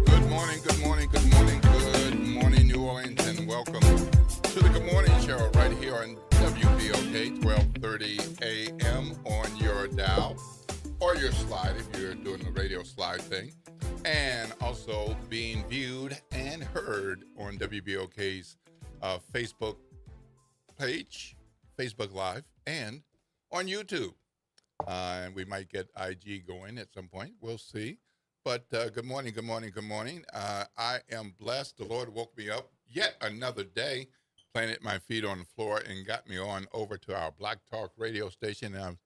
Good morning, good morning, good morning, good morning, New Orleans, and welcome to the Good Morning Show right here on WBOK, 1230 a.m. on your dial or your slide if you're doing the radio slide thing, and also being viewed and heard on WBOK's Facebook page, Facebook Live, and on YouTube. And we might get IG going at some point. We'll see. But good morning, good morning, good morning. I am blessed. The Lord woke me up yet another day, planted my feet on the floor, and got me on over to our Black Talk radio station. And I'm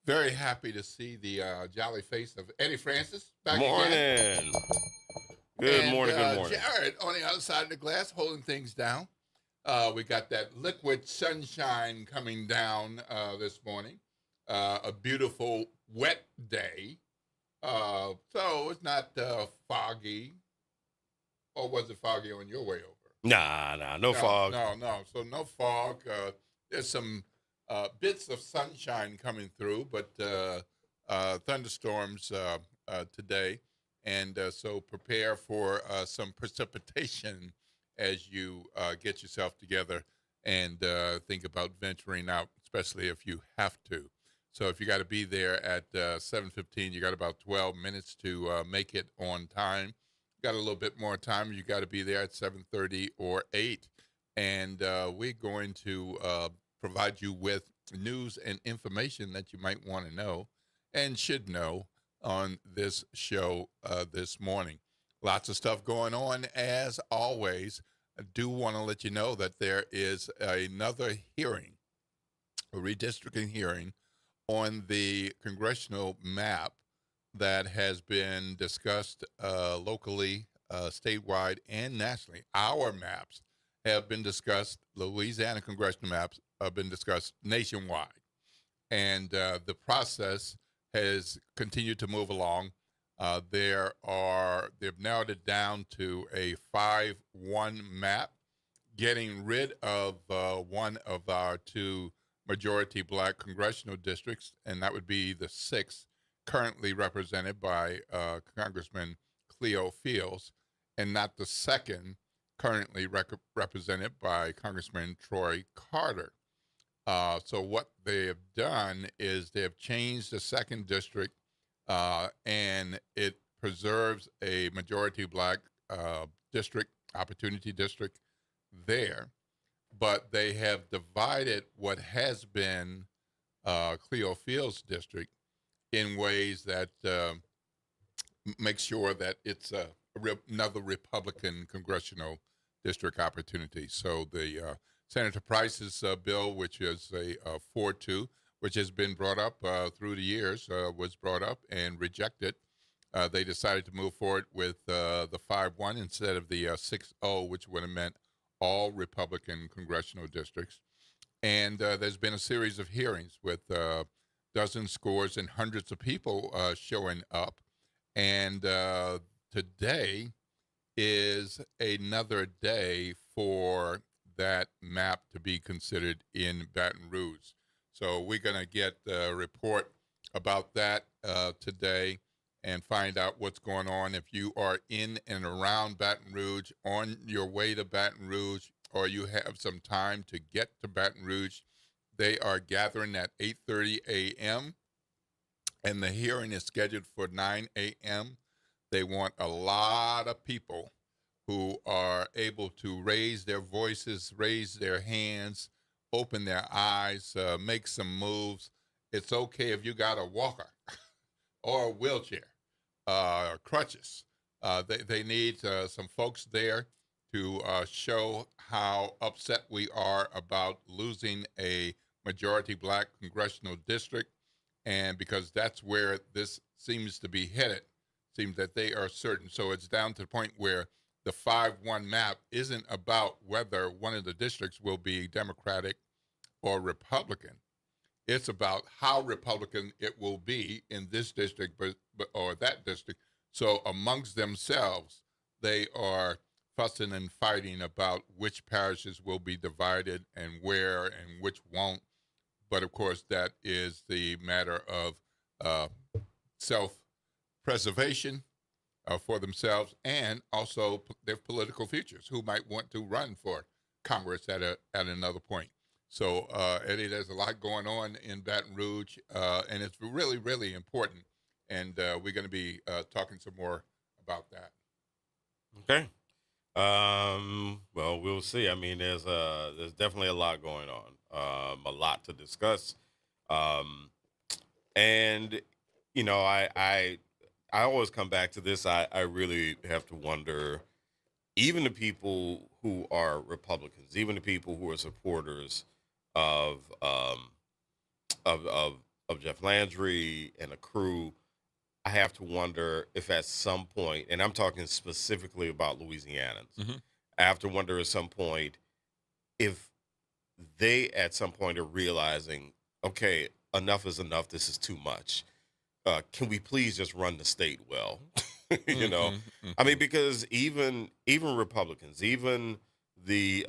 very happy to see the jolly face of Eddie Francis back again. Good morning. Jared on the other side of the glass holding things down. We got that liquid sunshine coming down this morning. A beautiful wet day. So it's not foggy. Or was it foggy on your way over? No fog. No. So no fog. There's some bits of sunshine coming through, but thunderstorms today. And so prepare for some precipitation as you get yourself together and think about venturing out, especially if you have to. So if you got to be there at 7:15, you got about 12 minutes to make it on time. Got a little bit more time. You got to be there at 7:30 or 8. And we're going to provide you with news and information that you might want to know and should know on this show this morning. Lots of stuff going on as always. I do want to let you know that there is another hearing, a redistricting hearing, on the congressional map that has been discussed locally, statewide, and nationally. Our maps have been discussed, the Louisiana congressional maps have been discussed nationwide. And the process has continued to move along. They've narrowed it down to a 5-1 map, getting rid of one of our two majority black congressional districts, and that would be the 6th, currently represented by Congressman Cleo Fields, and not the 2nd, currently represented by Congressman Troy Carter. So what they have done is they have changed the 2nd district, and it preserves a majority black district, opportunity district there. But they have divided what has been Cleo Fields district in ways that make sure that it's another Republican congressional district opportunity. So the Senator Price's bill, which is a 4-2, which has been brought up through the years, was brought up and rejected. They decided to move forward with the 5-1 instead of the 6-0, which would have meant all Republican congressional districts. And there's been a series of hearings with dozens, scores, and hundreds of people showing up. And today is another day for that map to be considered in Baton Rouge. So we're going to get a report about that today and find out what's going on. If you are in and around Baton Rouge, on your way to Baton Rouge, or you have some time to get to Baton Rouge, they are gathering at 8:30 a.m. and the hearing is scheduled for 9 a.m. They want a lot of people who are able to raise their voices, raise their hands, open their eyes, make some moves. It's okay if you got a walker or a wheelchair, crutches. They need some folks there to show how upset we are about losing a majority black congressional district. And because that's where this seems to be headed, seems that they are certain. So it's down to the point where the 5-1 map isn't about whether one of the districts will be Democratic or Republican. It's about how Republican it will be in this district or that district. So amongst themselves, they are fussing and fighting about which parishes will be divided and where and which won't. But of course, that is the matter of self-preservation for themselves and also their political futures, who might want to run for Congress at another point. So, Eddie, there's a lot going on in Baton Rouge, and it's really, really important. And we're going to be talking some more about that. Okay. Well, we'll see. I mean, there's definitely a lot going on, a lot to discuss. And, you know, I always come back to this. I really have to wonder, even the people who are Republicans, even the people who are supporters of Jeff Landry and the crew, I have to wonder if at some point, and I'm talking specifically about Louisianans, I have to wonder at some point if they at some point are realizing, okay, enough is enough. This is too much. Can we please just run the state well? You know, I mean, because even Republicans, even the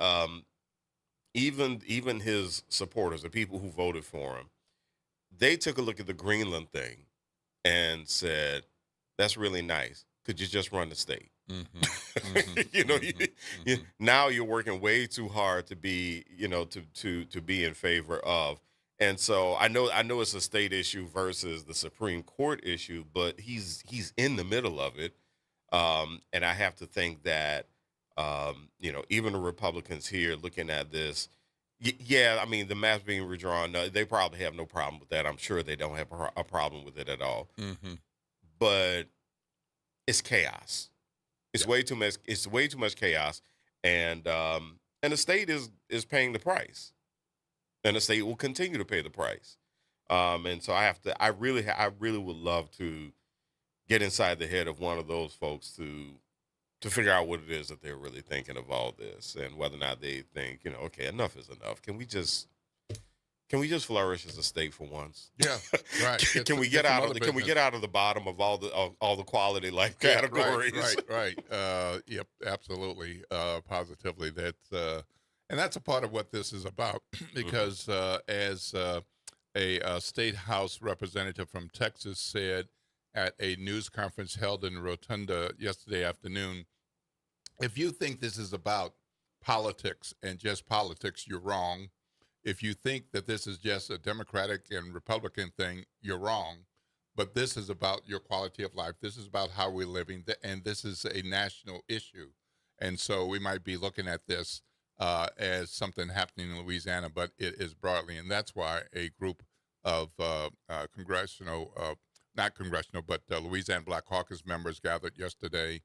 even his supporters, the people who voted for him, they took a look at the Greenland thing and said, "That's really nice. Could you just run the state?" You know, now you're working way too hard to be, you know, to be in favor of. And so I know it's a state issue versus the Supreme Court issue, but he's in the middle of it. And I have to think that, you know, even the Republicans here looking at this, yeah, I mean, the map's being redrawn, they probably have no problem with that. I'm sure they don't have a problem with it at all. But it's chaos. It's way too much. It's way too much chaos, and the state is paying the price, and the state will continue to pay the price. And so I really would love to get inside the head of one of those folks to figure out what it is that they're really thinking of all this, and whether or not they think, you know, okay, enough is enough. Can we just flourish as a state for once? Yeah, right. Can we get out of the bottom of all the quality life categories? Right. Yep, absolutely, positively. And that's a part of what this is about, because as a state house representative from Texas said at a news conference held in Rotunda yesterday afternoon, if you think this is about politics and just politics, you're wrong. If you think that this is just a Democratic and Republican thing, you're wrong. But this is about your quality of life. This is about how we're living, and this is a national issue. And so we might be looking at this as something happening in Louisiana, but it is broadly. And that's why a group of Louisiana Black Caucus members gathered yesterday,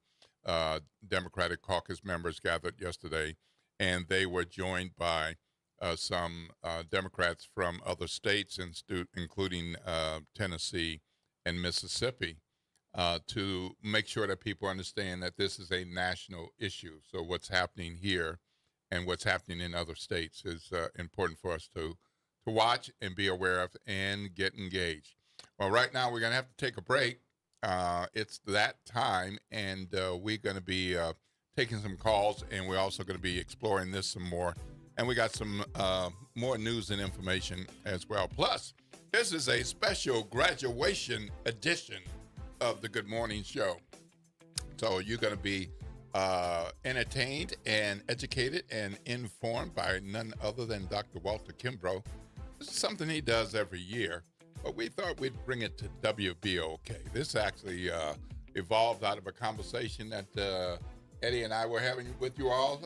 Democratic Caucus members gathered yesterday, and they were joined by some Democrats from other states, including Tennessee and Mississippi, to make sure that people understand that this is a national issue. So what's happening here and what's happening in other states is important for us to to watch and be aware of and get engaged. Well, right now we're going to have to take a break. It's that time, and we're going to be taking some calls, and we're also going to be exploring this some more. And we got some more news and information as well. Plus, this is a special graduation edition of the Good Morning Show. So you're going to be entertained and educated and informed by none other than Dr. Walter Kimbrough. This is something he does every year, but we thought we'd bring it to WBOK. This actually evolved out of a conversation that Eddie and I were having with you all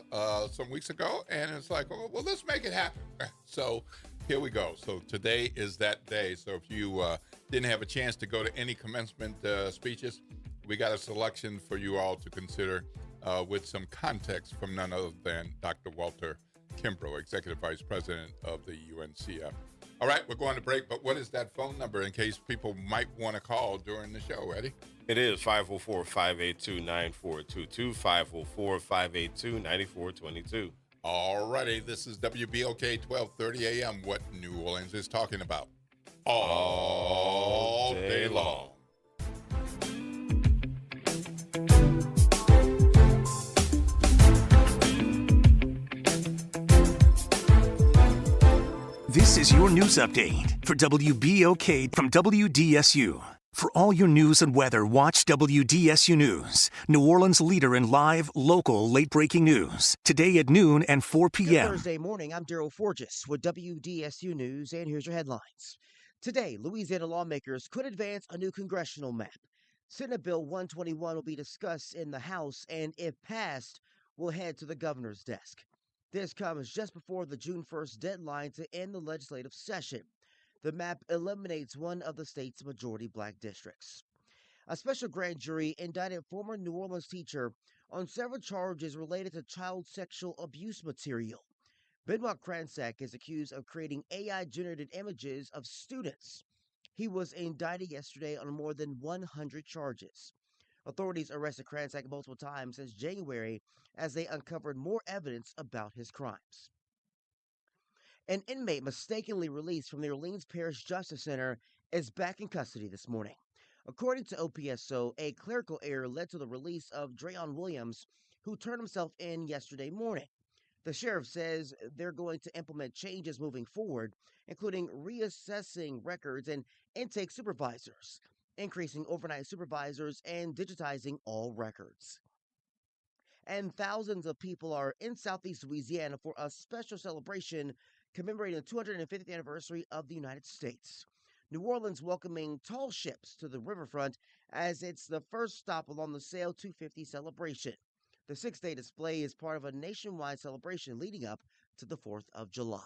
some weeks ago, and it's like, oh, well, let's make it happen. So here we go. So today is that day. So if you didn't have a chance to go to any commencement speeches, we got a selection for you all to consider with some context from none other than Dr. Walter Kimbrough, Executive Vice President of the UNCF. All right, we're going to break, but what is that phone number in case people might want to call during the show, Eddie? It is 504-582-9422, 504-582-9422. All righty, this is WBOK 1230 AM, what New Orleans is talking about all day long. This is your news update for WBOK from WDSU. For all your news and weather, watch WDSU News, New Orleans leader in live, local, late-breaking news. Today at noon and 4 p.m. Thursday morning, I'm Daryl Forges with WDSU News, and here's your headlines. Today, Louisiana lawmakers could advance a new congressional map. Senate Bill 121 will be discussed in the House, and if passed, will head to the governor's desk. This comes just before the June 1st deadline to end the legislative session. The map eliminates one of the state's majority black districts. A special grand jury indicted former New Orleans teacher on several charges related to child sexual abuse material. Benoit Cransack is accused of creating AI-generated images of students. He was indicted yesterday on more than 100 charges. Authorities arrested Cransack multiple times since January as they uncovered more evidence about his crimes. An inmate mistakenly released from the Orleans Parish Justice Center is back in custody this morning. According to OPSO, a clerical error led to the release of Drayon Williams, who turned himself in yesterday morning. The sheriff says they're going to implement changes moving forward, including reassessing records and intake supervisors, increasing overnight supervisors, and digitizing all records. And thousands of people are in Southeast Louisiana for a special celebration commemorating the 250th anniversary of the United States. New Orleans welcoming tall ships to the riverfront as it's the first stop along the Sail 250 celebration. The 6-day display is part of a nationwide celebration leading up to the 4th of July.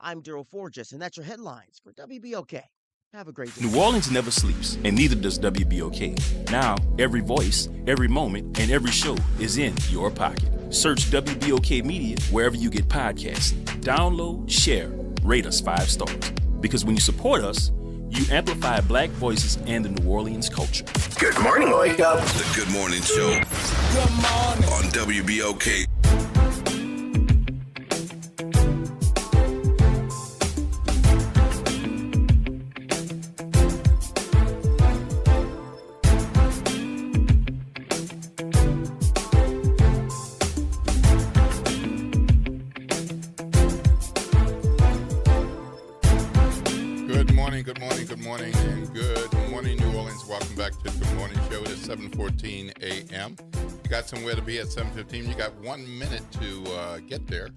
I'm Daryl Forges, and that's your headlines for WBOK. Have a great day. New Orleans never sleeps, and neither does WBOK. Now, every voice, every moment, and every show is in your pocket. Search WBOK Media wherever you get podcasts. Download, share, rate us 5 stars. Because when you support us, you amplify black voices and the New Orleans culture. Good morning, wake up. The Good Morning Show. Good morning. On WBOK. At 7:14 a.m. You got somewhere to be at 7:15. You got 1 minute to get there,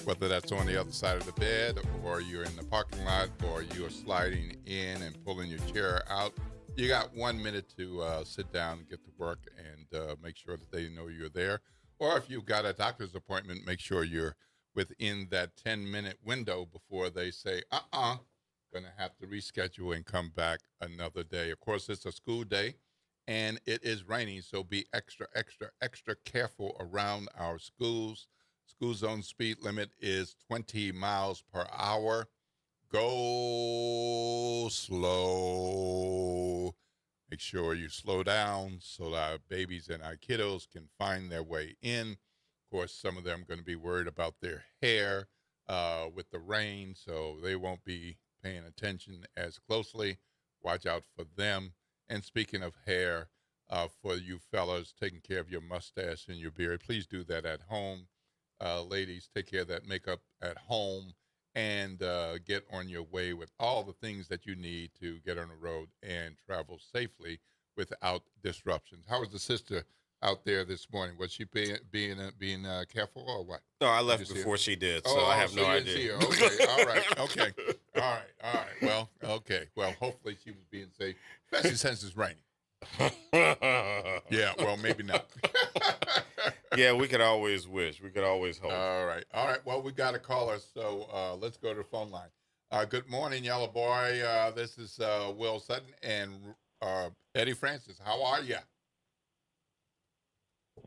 whether that's on the other side of the bed or you're in the parking lot or you're sliding in and pulling your chair out. You got 1 minute to sit down and get to work and make sure that they know you're there. Or if you've got a doctor's appointment, make sure you're within that 10-minute window before they say, going to have to reschedule and come back another day. Of course, it's a school day. And it is raining, so be extra careful around our schools. School zone speed limit is 20 miles per hour. Go slow. Make sure you slow down so that our babies and our kiddos can find their way in. Of course, some of them are going to be worried about their hair. with the rain, so they won't be paying attention as closely. Watch out for them. And speaking of hair, for you fellas taking care of your mustache and your beard, please do that at home. Ladies, take care of that makeup at home and get on your way with all the things that you need to get on the road and travel safely without disruptions. How was the sister out there this morning? Was she being careful or what? No, I Did you left see her? before she did, so I have so no you didn't idea. see her. Okay, all right, okay, all right. Well, okay. Well, hopefully she was being safe, especially since it's raining. Yeah, well, maybe not. Yeah, we could always wish. We could always hope. All right. Well, we got a caller, so let's go to the phone line. Good morning, Yellow Boy. This is Will Sutton and Eddie Francis. How are you?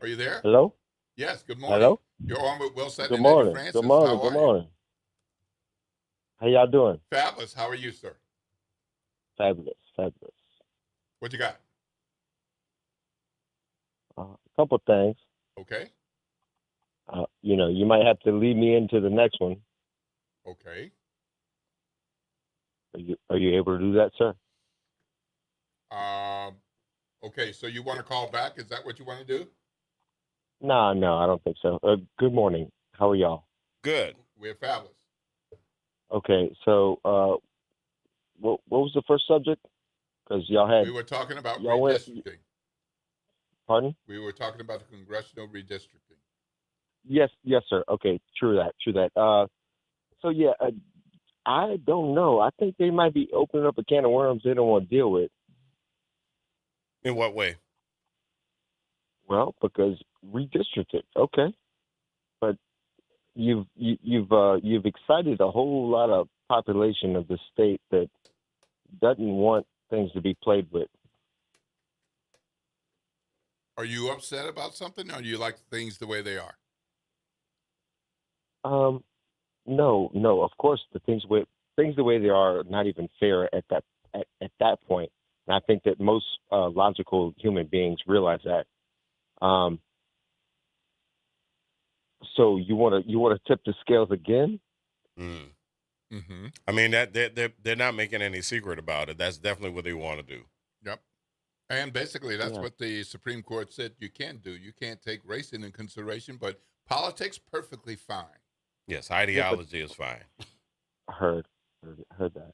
Are you there? Hello? Yes, good morning. Hello? You're on with Will Sutton Good and morning. Eddie Francis. Good morning. How Good are you? morning. How y'all doing? Fabulous. How are you, sir? Fabulous. Fabulous. What you got? A couple things. Okay. You might have to lead me into the next one. Okay. Are you able to do that, sir? Okay, so you want to call back? Is that what you want to do? No, I don't think so. Good morning. How are y'all? Good. We're fabulous. Okay, so what was the first subject? Because y'all had. We were talking about y'all went- redistricting. Pardon? We were talking about the congressional redistricting. Yes, sir. Okay, true that. So yeah, I don't know. I think they might be opening up a can of worms they don't want to deal with. In what way? Well, because redistricted, okay, but you've excited a whole lot of population of the state that doesn't want things to be played with. Are you upset about something, or do you like things the way they are? No. Of course, things the way they are not even fair at that point. And I think that most logical human beings realize that. So you want to tip the scales again? Mm. Mm-hmm. I mean, that they're not making any secret about it. That's definitely what they want to do. Yep. And basically, that's Yeah. what the Supreme Court said you can't do. You can't take race into consideration, but politics, perfectly fine. Yes, ideology is fine. Heard that.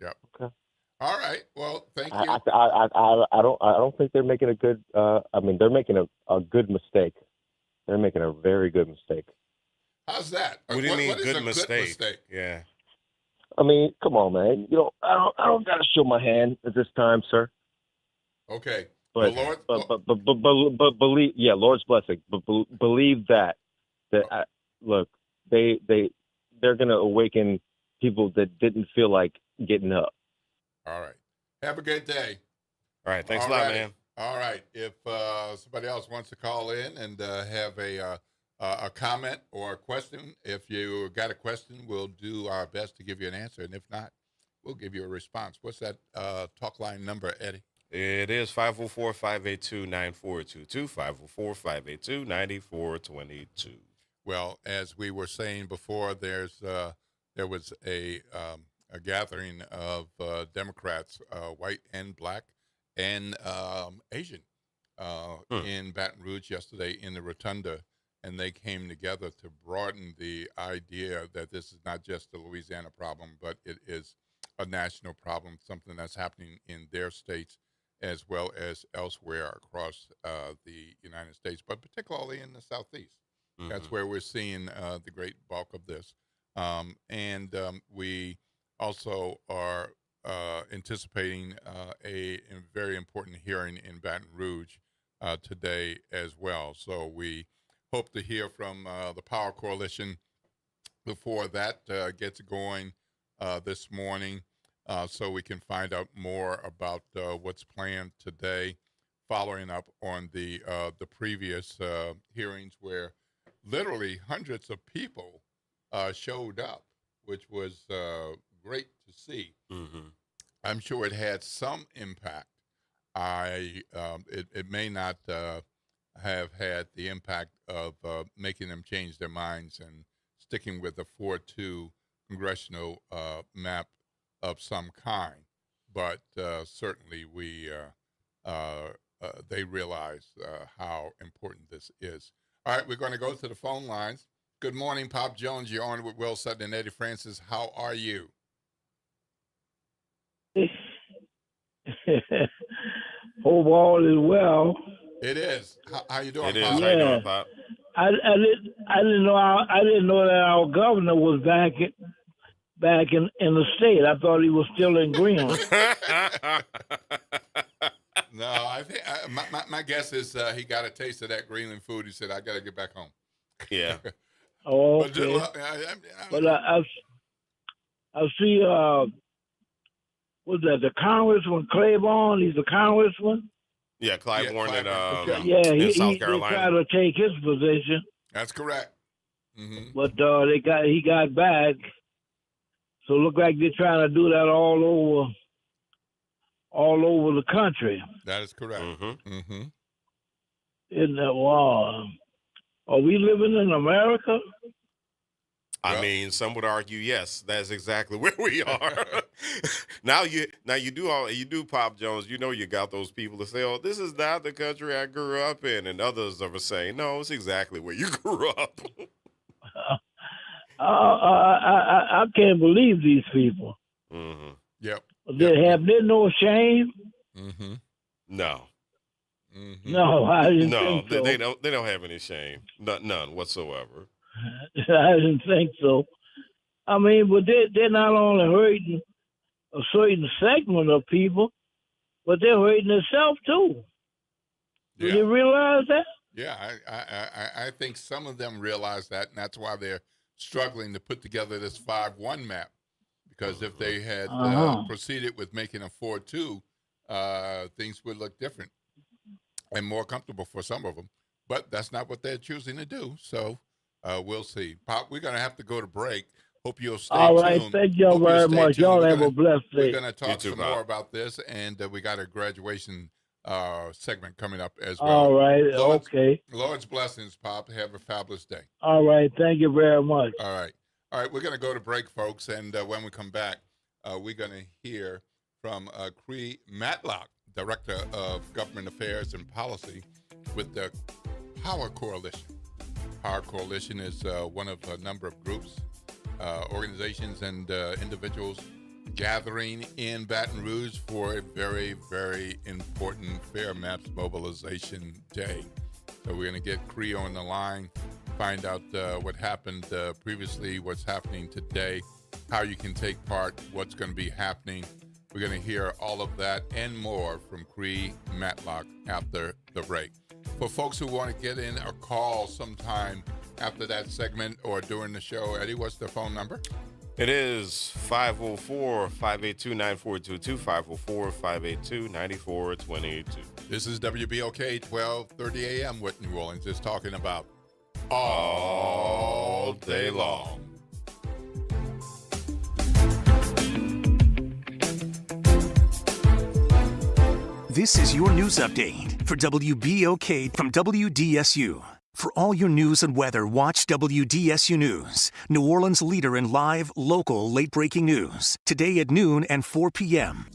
Yep. Okay. All right. Well, thank you. I don't think they're making a good. They're making a good mistake. They're making a very good mistake. How's that? What do you mean, what is good a mistake? good mistake? Yeah. I mean, come on, man. I don't got to show my hand at this time, sir. Okay. But the Lord, but believe, yeah, Lord's blessing. But believe that look, they're gonna awaken people that didn't feel like getting up. all right. Have a good day. All right. Thanks a All lot, righty. man. All right. If somebody else wants to call in and have a comment or a question, if you got a question, we'll do our best to give you an answer. And if not, we'll give you a response. What's that talk line number, Eddie? It is 504-582-9422, 504-582-9422. Well, as we were saying before, there was a gathering of Democrats, white and black and Asian, in Baton Rouge yesterday in the Rotunda, and they came together to broaden the idea that this is not just a Louisiana problem, but it is a national problem, something that's happening in their states as well as elsewhere across the United States, but particularly in the Southeast. Mm-hmm. That's where we're seeing the great bulk of this. And we also are anticipating a very important hearing in Baton Rouge today as well. So we hope to hear from the Power Coalition before that gets going this morning, so we can find out more about what's planned today, following up on the previous hearings where literally hundreds of people showed up, which was great to see. Mm-hmm. I'm sure it had some impact. It may not have had the impact of making them change their minds and sticking with a 4-2 congressional map of some kind. But certainly they realize how important this is. All right, we're going to go to the phone lines. Good morning, Pop Jones. You're on with Will Sutton and Eddie Francis. How are you? Hope all is well. It is. How you doing, It is. Pop? How you doing, Pop? I didn't know that our governor was back in the state. I thought he was still in Greenland. No, I think my guess is he got a taste of that Greenland food. He said, "I got to get back home." Yeah. Oh, But, okay. But I see. What's that? The Congressman Claiborne. He's the Congressman. Yeah, Clive Warren in He South they Carolina. tried to take his position, That's correct. Mm-hmm. but he got back. So it look like they're trying to do that all over the country. That is correct. Mm-hmm. Mm-hmm. Isn't that wow? Are we living in America? I mean, some would argue, yes, that's exactly where we are. Now you do Pop Jones. You know, you got those people that say, "Oh, this is not the country I grew up in," and others are saying, "No, it's exactly where you grew up." I can't believe these people. Mm-hmm. Yep. Have they no shame? Mm-hmm. No. Mm-hmm. No, I didn't No, think so. they don't have any shame, none whatsoever. I didn't think so. I mean, but they're not only hurting a certain segment of people, but they're hurting themselves too. Do Yeah. you realize that? Yeah, I think some of them realize that, and that's why they're struggling to put together this 5-1 map. Because if they had proceeded with making a 4-2, things would look different and more comfortable for some of them. But that's not what they're choosing to do. So we'll see. Pop, we're going to have to go to break. Hope you'll stay All right, tuned. thank y'all Hope you'll very stay much. tuned. Y'all We're have gonna- a blessed We're day. going to talk You too, some Bob. more about this, and we got a graduation segment coming up as well. All right, Lord's, okay. Lord's blessings, Pop. Have a fabulous day. All right, thank you very much. All right. We're going to go to break, folks, and when we come back, we're going to hear from Cree Matlock, Director of Government Affairs and Policy with the Power Coalition. Power Coalition is one of a number of groups, organizations, and individuals gathering in Baton Rouge for a very, very important Fair Maps Mobilization Day. So we're going to get Cree on the line, find out what happened previously, what's happening today, how you can take part, what's going to be happening. We're going to hear all of that and more from Cree Matlock after the break. For folks who want to get in a call sometime after that segment or during the show, Eddie, what's the phone number? It is 504-582-9422, 504-582-9422. This is WBOK 1230 AM with New Orleans. It's talking about all day long. This is your news update for WBOK from WDSU. For all your news and weather, watch WDSU News, New Orleans' leader in live, local, late-breaking news. Today at noon and 4 p.m.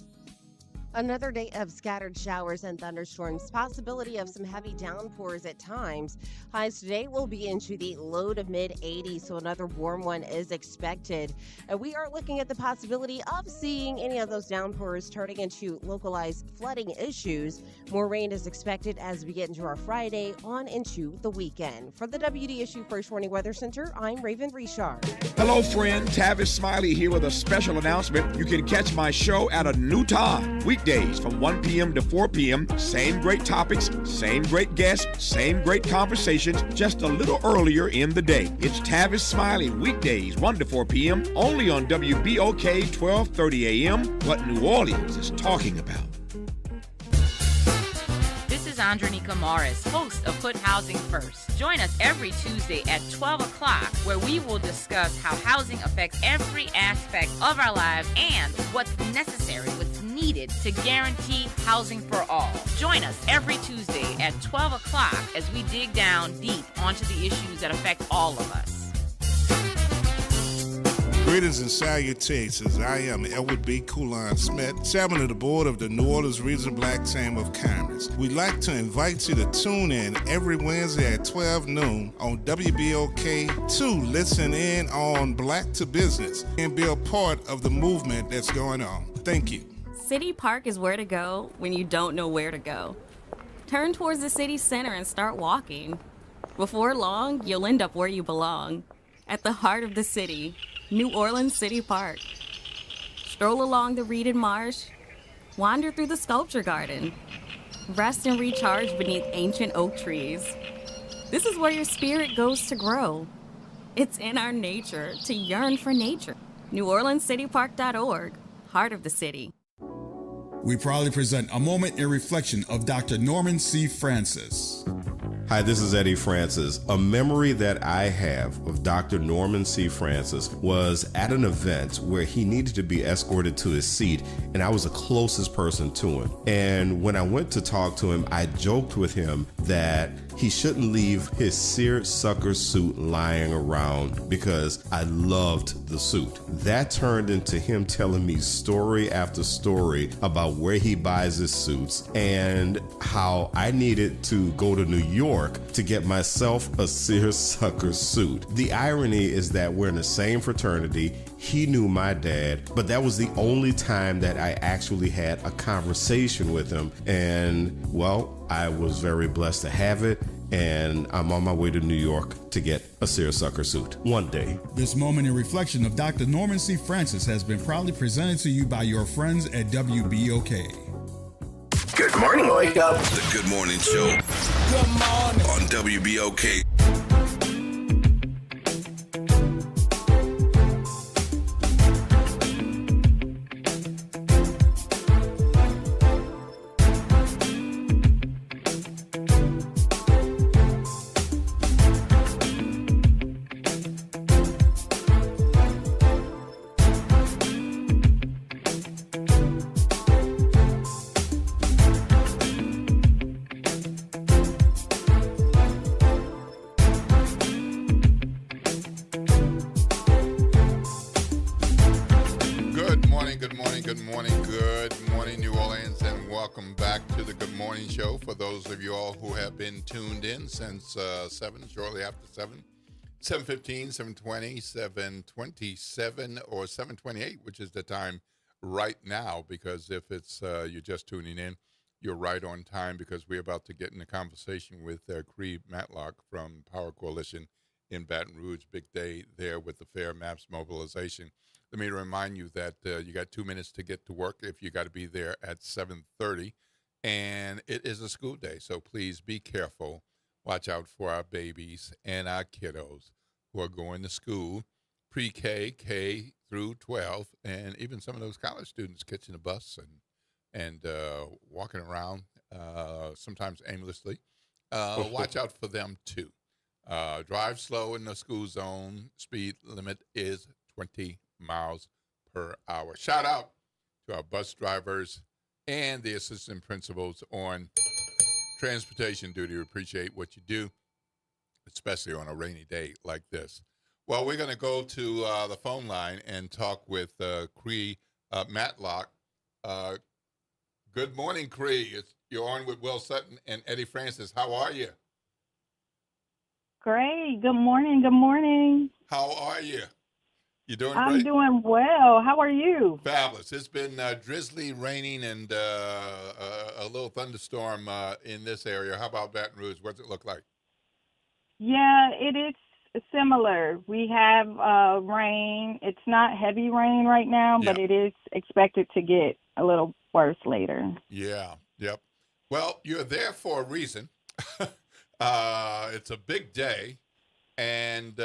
Another day of scattered showers and thunderstorms, possibility of some heavy downpours at times. Highs today will be into the low to mid 80s, so another warm one is expected. We are looking at the possibility of seeing any of those downpours turning into localized flooding issues. More rain is expected as we get into our Friday on into the weekend. For the WDSU First Warning Weather Center, I'm Raven Richard. Hello, friend. Tavis Smiley here with a special announcement. You can catch my show at a new time. Weekdays from 1 p.m. to 4 p.m. Same great topics, same great guests, same great conversations, just a little earlier in the day. It's Tavis Smiley, weekdays 1 to 4 p.m. only on WBOK 1230 a.m. What New Orleans is talking about. This is Andronica Morris, host of Put Housing First. Join us every Tuesday at 12 o'clock where we will discuss how housing affects every aspect of our lives and what's necessary, what's needed to guarantee housing for all. Join us every Tuesday at 12 o'clock as we dig down deep onto the issues that affect all of us. Greetings and salutations. I am Edward B. Coulon Smith, chairman of the board of the New Orleans Regional Black Chamber of Commerce. We'd like to invite you to tune in every Wednesday at 12 noon on WBOK to listen in on Black to Business and be a part of the movement that's going on. Thank you. City Park is where to go when you don't know where to go. Turn towards the city center and start walking. Before long, you'll end up where you belong, at the heart of the city, New Orleans City Park. Stroll along the reeded marsh, wander through the sculpture garden, rest and recharge beneath ancient oak trees. This is where your spirit goes to grow. It's in our nature to yearn for nature. NewOrleansCityPark.org, heart of the city. We proudly present a moment in reflection of Dr. Norman C. Francis. Hi, this is Eddie Francis. A memory that I have of Dr. Norman C. Francis was at an event where he needed to be escorted to his seat, and I was the closest person to him. And when I went to talk to him, I joked with him that he shouldn't leave his seersucker suit lying around because I loved the suit. That turned into him telling me story after story about where he buys his suits and how I needed to go to New York to get myself a seersucker suit. The irony is that we're in the same fraternity. He knew my dad, but that was the only time that I actually had a conversation with him. And well, I was very blessed to have it. And I'm on my way to New York to get a seersucker suit one day. This moment in reflection of Dr. Norman C. Francis has been proudly presented to you by your friends at WBOK. Good morning, wake up. The Good Morning Show. Good morning. On WBOK. Tuned in since 7, shortly after 7, 7:15, 7:20, 7:27, or 7:28, which is the time right now, because if it's you're just tuning in, you're right on time, because we're about to get in a conversation with Cree Matlock from Power Coalition in Baton Rouge. Big day there with the Fair Maps mobilization. Let me remind you that you got 2 minutes to get to work if you got to be there at 7:30. And it is a school day, so please be careful. Watch out for our babies and our kiddos who are going to school, pre-K, K through 12, and even some of those college students catching a bus and walking around, sometimes aimlessly. Watch out for them, too. Drive slow in the school zone. Speed limit is 20 miles per hour. Shout out to our bus drivers and the assistant principals on transportation duty. We appreciate what you do, especially on a rainy day like this. Well, we're going to go to the phone line and talk with Cree Matlock. Good morning, Cree. You're on with Will Sutton and Eddie Francis. How are you? Great. Good morning. Good morning. How are you? You doing great? I'm doing well. How are you? Fabulous. It's been drizzly, raining, and a little thunderstorm in this area. How about Baton Rouge? What's it look like? Yeah, it is similar. We have rain. It's not heavy rain right now, but it is expected to get a little worse later. Yeah. Yep. Well, you're there for a reason. It's a big day. And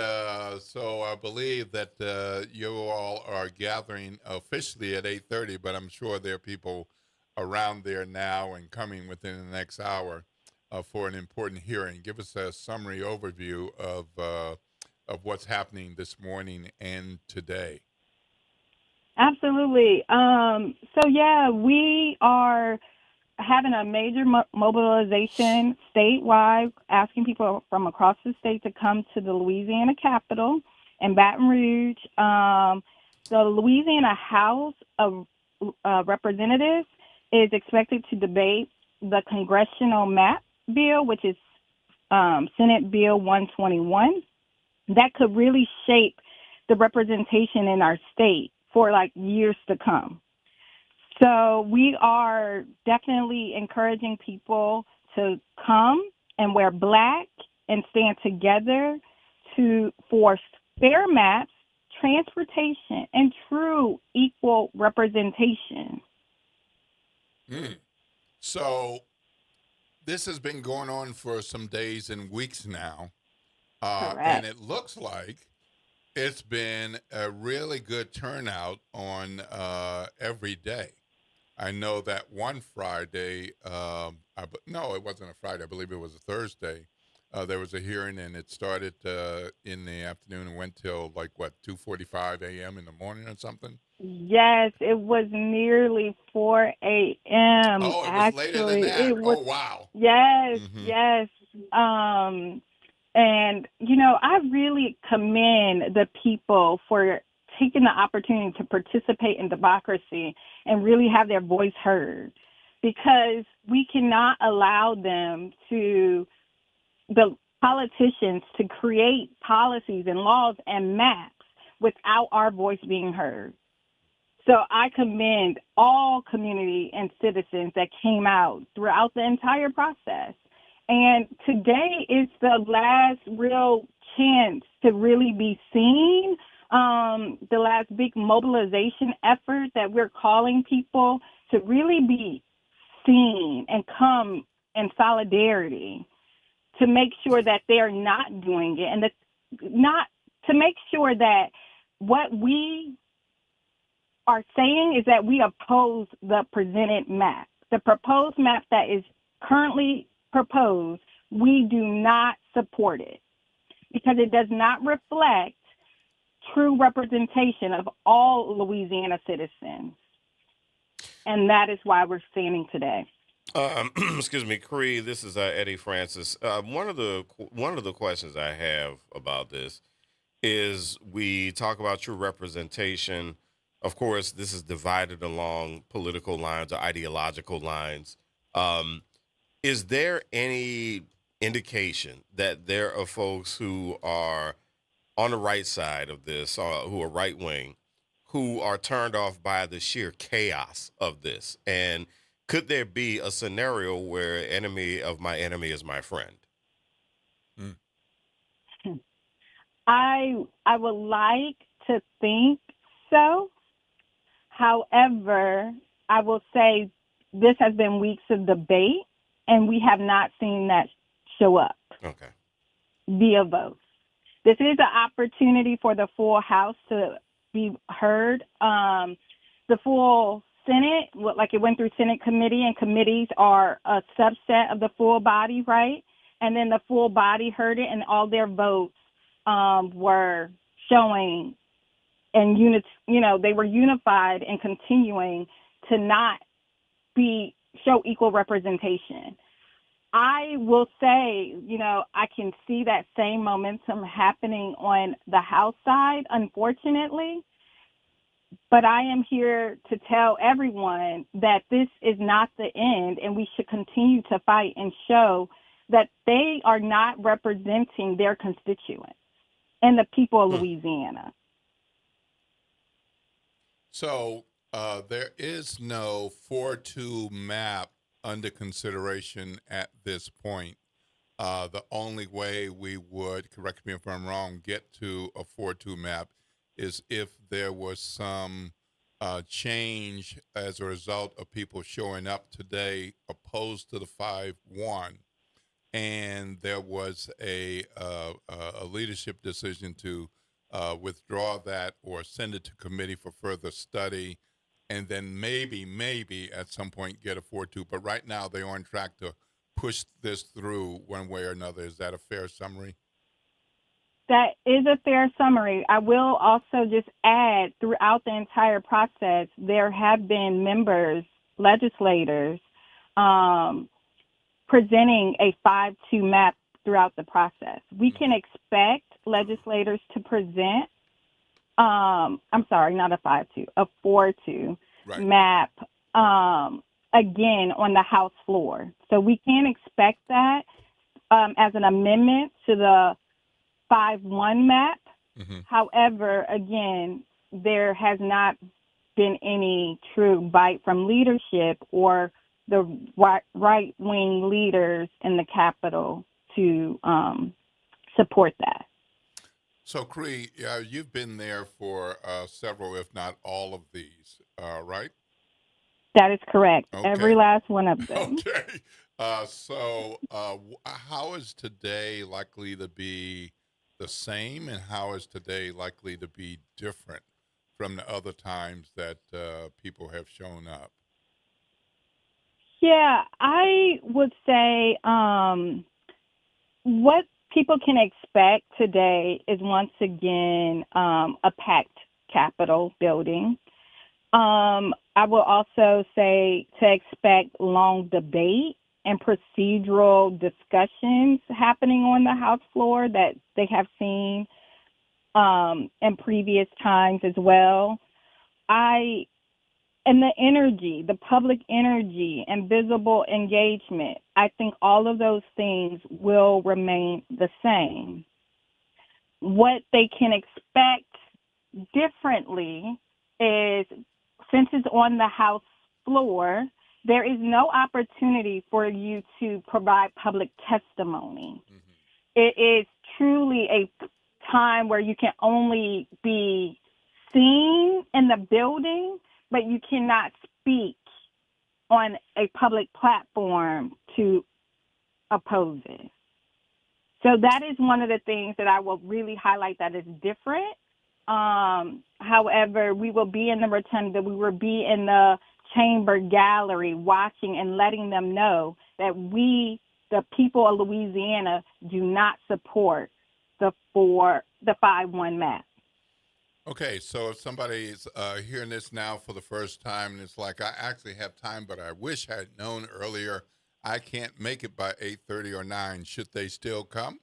so I believe that you all are gathering officially at 8:30, but I'm sure there are people around there now and coming within the next hour for an important hearing. Give us a summary overview of what's happening this morning and today. Absolutely. We are having a major mobilization statewide, asking people from across the state to come to the Louisiana Capitol in Baton Rouge. the Louisiana House of Representatives is expected to debate the congressional map bill, which is Senate Bill 121, that could really shape the representation in our state for like years to come. So we are definitely encouraging people to come and wear black and stand together for fair maps, transportation, and true equal representation. So this has been going on for some days and weeks now, and it looks like it's been a really good turnout on every day. I know that one Friday, no, it wasn't a Friday. I believe it was a Thursday. There was a hearing, and it started in the afternoon and went till 2:45 a.m. in the morning or something? Yes, it was nearly 4 a.m. Oh, it was later than that. Oh, wow. Yes, yes. And, I really commend the people for taking the opportunity to participate in democracy and really have their voice heard, because we cannot allow the politicians to create policies and laws and maps without our voice being heard. So I commend all community and citizens that came out throughout the entire process. And today is the last real chance to really be seen, the last big mobilization effort that we're calling people to really be seen and come in solidarity to make sure that they're not doing it, and to make sure that what we are saying is that we oppose the presented map. The proposed map that is currently proposed, we do not support it because it does not reflect true representation of all Louisiana citizens. And that is why we're standing today. Excuse me, Cree. This is Eddie Francis. One of the questions I have about this is we talk about true representation. Of course, this is divided along political lines or ideological lines. Is there any indication that there are folks who are on the right side of this, who are right wing, who are turned off by the sheer chaos of this? And could there be a scenario where enemy of my enemy is my friend? I would like to think so. However, I will say this has been weeks of debate, and we have not seen that show up via votes. This is an opportunity for the full House to be heard. The full Senate, it went through Senate committee, and committees are a subset of the full body, right? And then the full body heard it, and all their votes were showing and they were unified and continuing to not show equal representation. I will say, I can see that same momentum happening on the House side, unfortunately. But I am here to tell everyone that this is not the end, and we should continue to fight and show that they are not representing their constituents and the people of Louisiana. So there is no 4-2 map under consideration at this point. The only way we would, correct me if I'm wrong, get to a 4-2 map is if there was some change as a result of people showing up today opposed to the 5-1, and there was a leadership decision to withdraw that or send it to committee for further study, and then maybe at some point get a 4-2. But right now they're on track to push this through one way or another. Is that a fair summary? That is a fair summary. I will also just add, throughout the entire process, there have been legislators, presenting a 5-2 map throughout the process. We can expect legislators to present I'm sorry, not a 5-2, a 4-2 map, again, on the House floor. So we can expect that as an amendment to the 5-1 map. However, again, there has not been any true bite from leadership or the right-wing leaders in the Capitol to support that. So, Cree, you've been there for several, if not all of these, right? That is correct. Okay. Every last one of them. Okay. So how is today likely to be the same, and how is today likely to be different from the other times that people have shown up? Yeah, I would say what people can expect today is once again a packed Capitol building. I will also say to expect long debate and procedural discussions happening on the House floor that they have seen in previous times as well. And the energy, the public energy and visible engagement, I think all of those things will remain the same. What they can expect differently is, since it's on the House floor, there is no opportunity for you to provide public testimony. It is truly a time where you can only be seen in the building, but you cannot speak on a public platform to oppose it. So that is one of the things that I will really highlight that is different. However, we will be in the rotunda, we will be in the chamber gallery watching and letting them know that we, the people of Louisiana, do not support the 5-1 map. Okay, so if somebody's hearing this now for the first time and it's like, I actually have time, but I wish I had known earlier, I can't make it by 8:30 or 9, should they still come?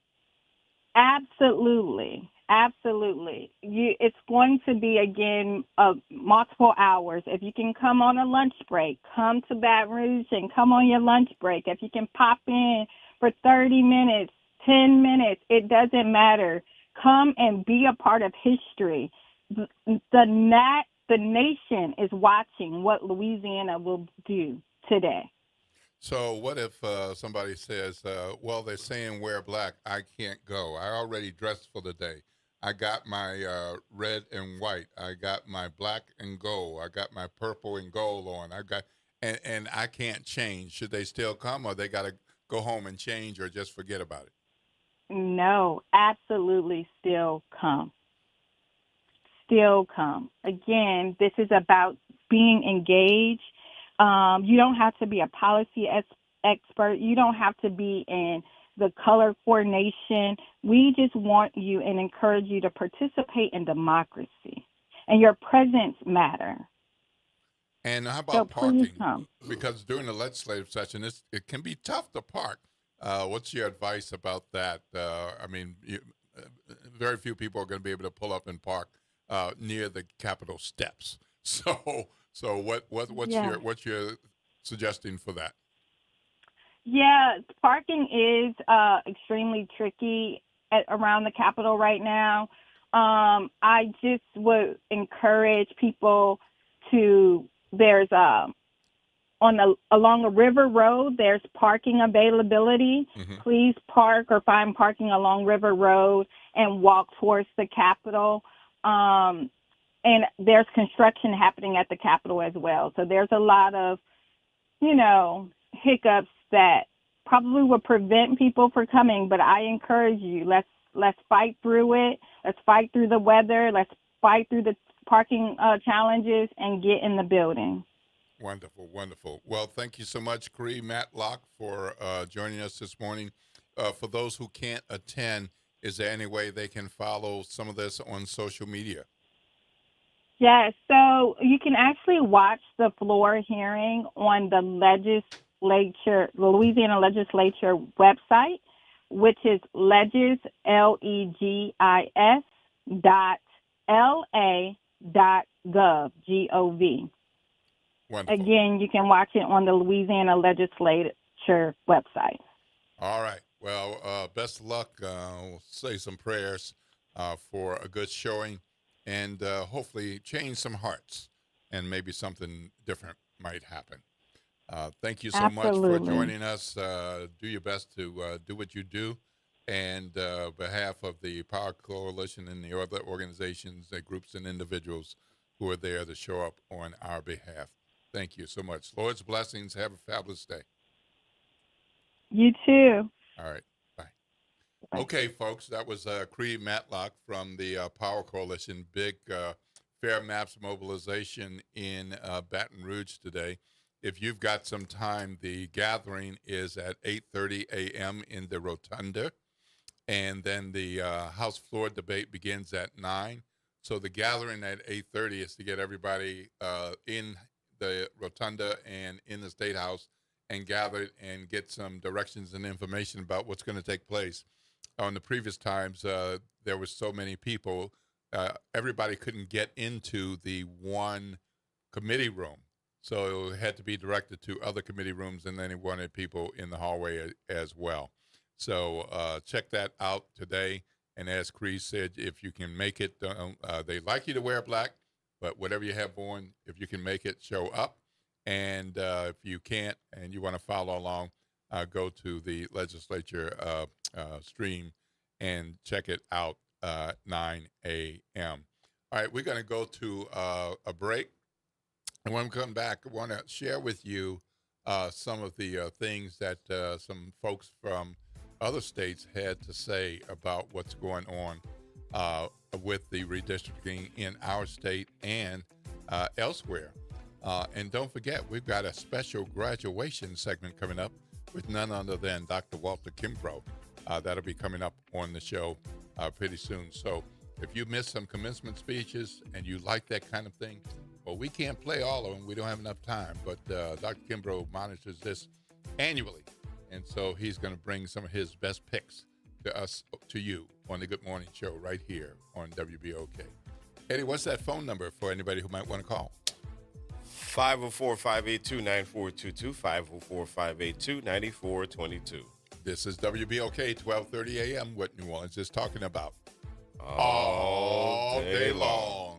Absolutely. Absolutely. It's going to be, again, multiple hours. If you can come on a lunch break, come to Baton Rouge and come on your lunch break. If you can pop in for 30 minutes, 10 minutes, it doesn't matter. Come and be a part of history. The nation is watching what Louisiana will do today. So what if somebody says, well, they're saying wear black, I can't go. I already dressed for the day. I got my red and white. I got my black and gold. I got my purple and gold on. And I can't change. Should they still come, or they got to go home and change, or just forget about it? No, absolutely still come. Still come. Again, this is about being engaged. You don't have to be a policy expert. You don't have to be in the color coordination. We just want you and encourage you to participate in democracy, and your presence matter. And how about parking? Because during the legislative session, it can be tough to park. What's your advice about that? I mean, very few people are going to be able to pull up and park near the Capitol steps. So what's your suggestion for that? Yeah, parking is extremely tricky around the Capitol right now. I just would encourage people to, along a river road, there's parking availability. Please park or find parking along River Road and walk towards the Capitol. And there's construction happening at the Capitol as well. So there's a lot of, hiccups that probably would prevent people from coming. But I encourage you, let's fight through it. Let's fight through the weather. Let's fight through the parking challenges and get in the building. Wonderful, wonderful. Well, thank you so much, Cree Matlock, for joining us this morning. For those who can't attend, is there any way they can follow some of this on social media? Yes, so you can actually watch the floor hearing on the Louisiana Legislature website, which is legis, la.gov, G-O-V. Wonderful. Again, you can watch it on the Louisiana Legislature website. All right. Well, best of luck. We'll say some prayers for a good showing and hopefully change some hearts and maybe something different might happen. Thank you so much for joining us. Do your best to do what you do. And behalf of the Power Coalition and the other organizations, groups, and individuals who are there to show up on our behalf. Thank you so much. Lord's blessings. Have a fabulous day. You too. All right. Bye. Okay, folks, that was Creed Matlock from the Power Coalition. Big Fair Maps mobilization in Baton Rouge today. If you've got some time, the gathering is at 8:30 a.m. in the Rotunda. And then the House floor debate begins at 9. So the gathering at 8:30 is to get everybody in the Rotunda and in the State House and gathered and get some directions and information about what's going to take place. On the previous times, there were so many people, everybody couldn't get into the one committee room. So it had to be directed to other committee rooms, and then they wanted people in the hallway as well. So check that out today. And as Chris said, if you can make it, they like you to wear black, but whatever you have on, if you can make it, show up. And if you can't and you want to follow along, go to the legislature stream and check it out 9 a.m. All right, we're going to go to a break. And when we come back, I want to share with you some of the things that some folks from other states had to say about what's going on with the redistricting in our state and elsewhere. And don't forget, we've got a special graduation segment coming up with none other than Dr. Walter Kimbrough. That'll be coming up on the show pretty soon. So if you missed some commencement speeches and you like that kind of thing, well, we can't play all of them. We don't have enough time. But Dr. Kimbrough monitors this annually. And so he's going to bring some of his best picks to us, to you, on the Good Morning Show right here on WBOK. Eddie, what's that phone number for anybody who might want to call? 504-582-9422, 504-582-9422. This is WBOK, 1230 a.m., what New Orleans is talking about. All day long.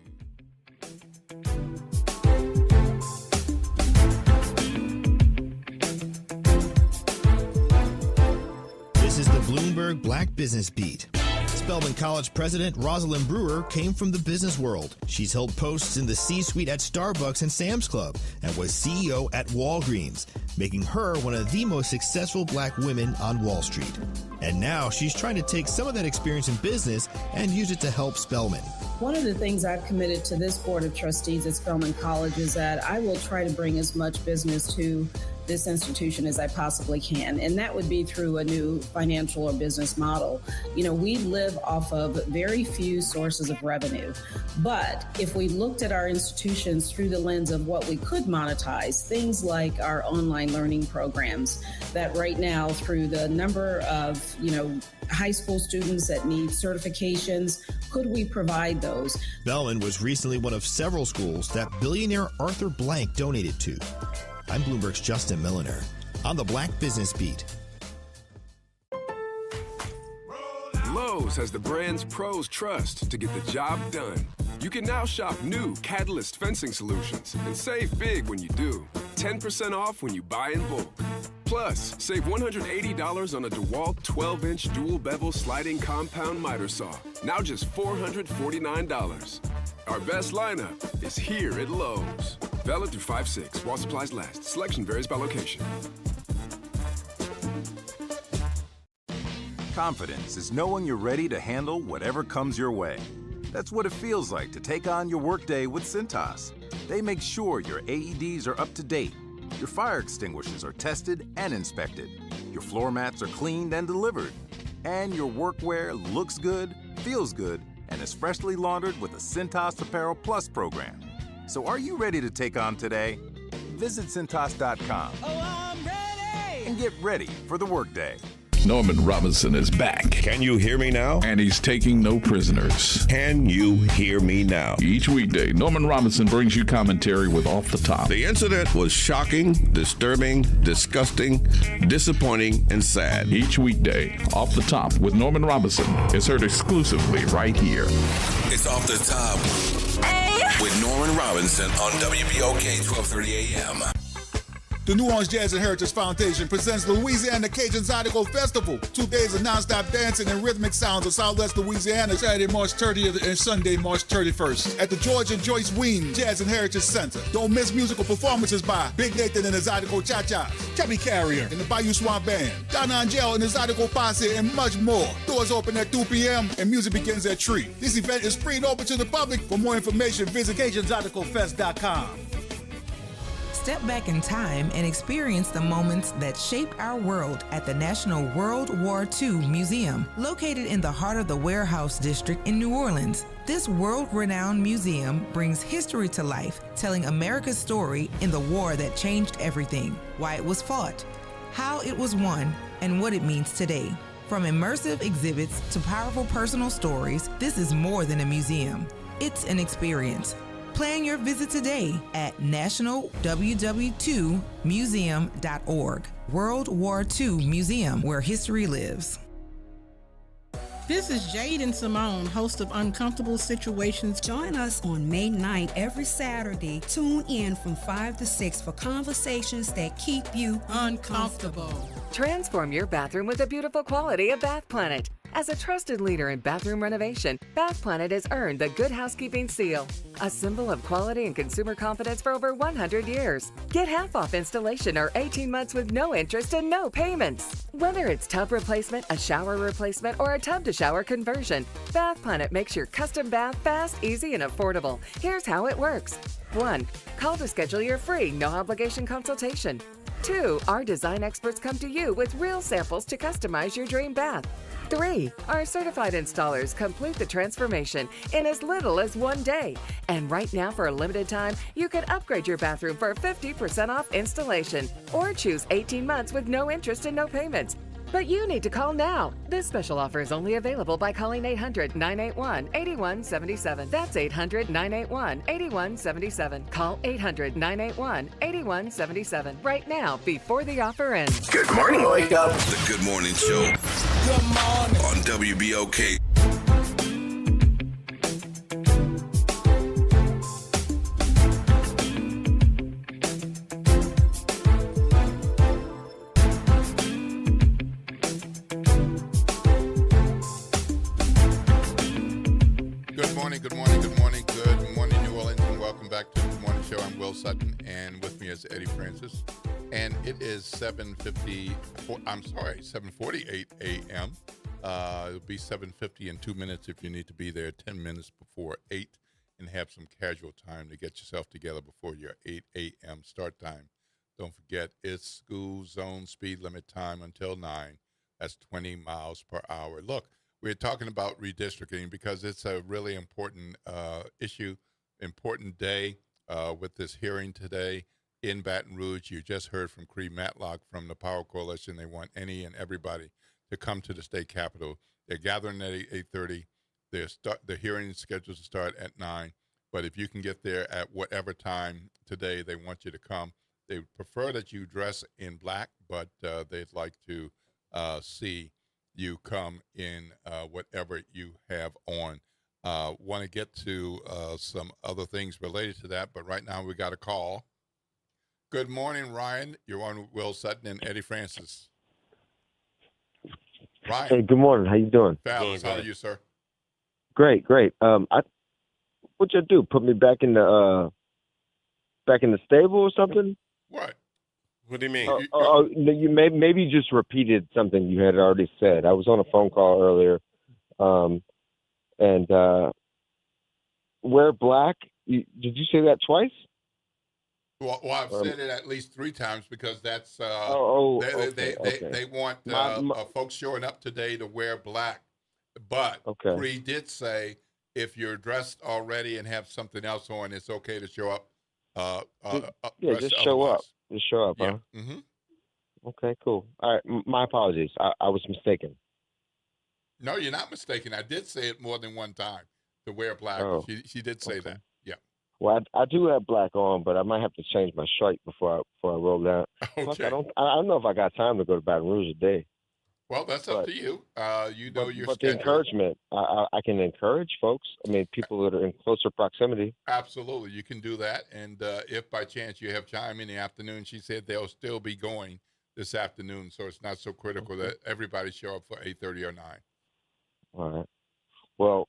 This is the Bloomberg Black Business Beat. Spelman College president Rosalind Brewer came from the business world. She's held posts in the C-suite at Starbucks and Sam's Club and was CEO at Walgreens, making her one of the most successful black women on Wall Street. And now she's trying to take some of that experience in business and use it to help Spelman. One of the things I've committed to this board of trustees at Spelman College is that I will try to bring as much business to this institution as I possibly can. And that would be through a new financial or business model. You know, we live off of very few sources of revenue. But if we looked at our institutions through the lens of what we could monetize, things like our online learning programs, that right now through the number of, high school students that need certifications, could we provide those? Spelman was recently one of several schools that billionaire Arthur Blank donated to. I'm Bloomberg's Justin Milliner on the Black Business Beat. Lowe's has the brands pros trust to get the job done. You can now shop new Catalyst fencing solutions and save big when you do. 10% off when you buy in bulk. Plus, save $180 on a DeWalt 12-inch dual bevel sliding compound miter saw. Now just $449. Our best lineup is here at Lowe's. Valid through 5/6 while supplies last. Selection varies by location. Confidence is knowing you're ready to handle whatever comes your way. That's what it feels like to take on your workday with Cintas. They make sure your AEDs are up to date, your fire extinguishers are tested and inspected, your floor mats are cleaned and delivered, and your workwear looks good, feels good, and is freshly laundered with a Cintas Apparel Plus program. So are you ready to take on today? Visit Cintas.com and get ready for the workday. Norman Robinson is back. Can you hear me now? And he's taking no prisoners. Can you hear me now? Each weekday, Norman Robinson brings you commentary with Off the Top. The incident was shocking, disturbing, disgusting, disappointing, and sad. Each weekday, Off the Top with Norman Robinson is heard exclusively right here. It's Off the Top with Norman Robinson on WBOK 1230 AM. The New Orleans Jazz and Heritage Foundation presents Louisiana Cajun Zydeco Festival. 2 days of nonstop dancing and rhythmic sounds of Southwest Louisiana, Saturday, March 30th and Sunday, March 31st at the George and Joyce Wein Jazz and Heritage Center. Don't miss musical performances by Big Nathan and the Zydeco Cha-Chas, Chubby Carrier and the Bayou Swamp Band, Donna Angel and the Zydeco Posse, and much more. Doors open at 2 p.m. and music begins at 3. This event is free and open to the public. For more information, visit CajunZydecoFest.com. Step back in time and experience the moments that shaped our world at the National World War II Museum, located in the heart of the Warehouse District in New Orleans. This world-renowned museum brings history to life, telling America's story in the war that changed everything, why it was fought, how it was won, and what it means today. From immersive exhibits to powerful personal stories, this is more than a museum. It's an experience. Plan your visit today at nationalww2museum.org. World War II Museum, where history lives. This is Jaden Simone, host of Uncomfortable Situations. Join us on May 9th every Saturday. Tune in from 5 to 6 for conversations that keep you uncomfortable. Transform your bathroom with the beautiful quality of Bath Planet. As a trusted leader in bathroom renovation, Bath Planet has earned the Good Housekeeping seal, a symbol of quality and consumer confidence for over 100 years. Get half off installation or 18 months with no interest and no payments. Whether it's tub replacement, a shower replacement, or a tub-to-shower conversion, Bath Planet makes your custom bath fast, easy, and affordable. Here's how it works. 1. Call to schedule your free, no-obligation consultation. 2. Our design experts come to you with real samples to customize your dream bath. 3. Our certified installers complete the transformation in as little as 1 day. And right now, for a limited time, you can upgrade your bathroom for 50% off installation or choose 18 months with no interest and no payments. But you need to call now. This special offer is only available by calling 800-981-8177. That's 800-981-8177. Call 800-981-8177 right now before the offer ends. Good morning, wake up. The Good Morning Show. Good morning. On WBOK. Good morning, New Orleans, and welcome back to the Morning Show. I'm Will Sutton, and with me is Eddie Francis. And it is 7:48 a.m. It'll be 7:50 in 2 minutes if you need to be there 10 minutes before 8 and have some casual time to get yourself together before your 8 a.m. start time. Don't forget, it's school zone speed limit time until 9. That's 20 miles per hour. Look, we're talking about redistricting because it's a really important issue, important day with this hearing today in Baton Rouge. You just heard from Cree Matlock from the Power Coalition. They want any and everybody to come to the state capitol. They're gathering at 8:30. The hearing is scheduled to start at 9. But if you can get there at whatever time today, they want you to come. They prefer that you dress in black, but they'd like to see you come in whatever you have on. Want to get to some other things related to that, but right now we got a call. Good morning, Ryan. You're on Will Sutton and Eddie Francis. Ryan. Hey, good morning. How you doing? Fabulous. How are you, sir? Great. What'd you do? Put me back in the stable or something? What? What do you mean? You maybe just repeated something you had already said. I was on a phone call earlier, and wear black. Did you say that twice? Well, I've said it at least 3 times because that's they want folks showing up today to wear black. But Cree did say if you're dressed already and have something else on, it's okay to show up. Just show up. Just show up, yeah. huh? Mm-hmm. Okay, cool. All right, my apologies. I was mistaken. No, you're not mistaken. I did say it more than one time to wear black. Oh, She did say that. Yeah. Well, I do have black on, but I might have to change my shirt before I roll down. Plus, Okay. I don't know if I got time to go to Baton Rouge today. Well, that's up to you. You know your But the schedule. encouragement, I can encourage folks. I mean, people that are in closer proximity. Absolutely, you can do that. And if by chance you have time in the afternoon, she said they'll still be going this afternoon, so it's not so critical that everybody show up for 8:30 or 9. All right. Well,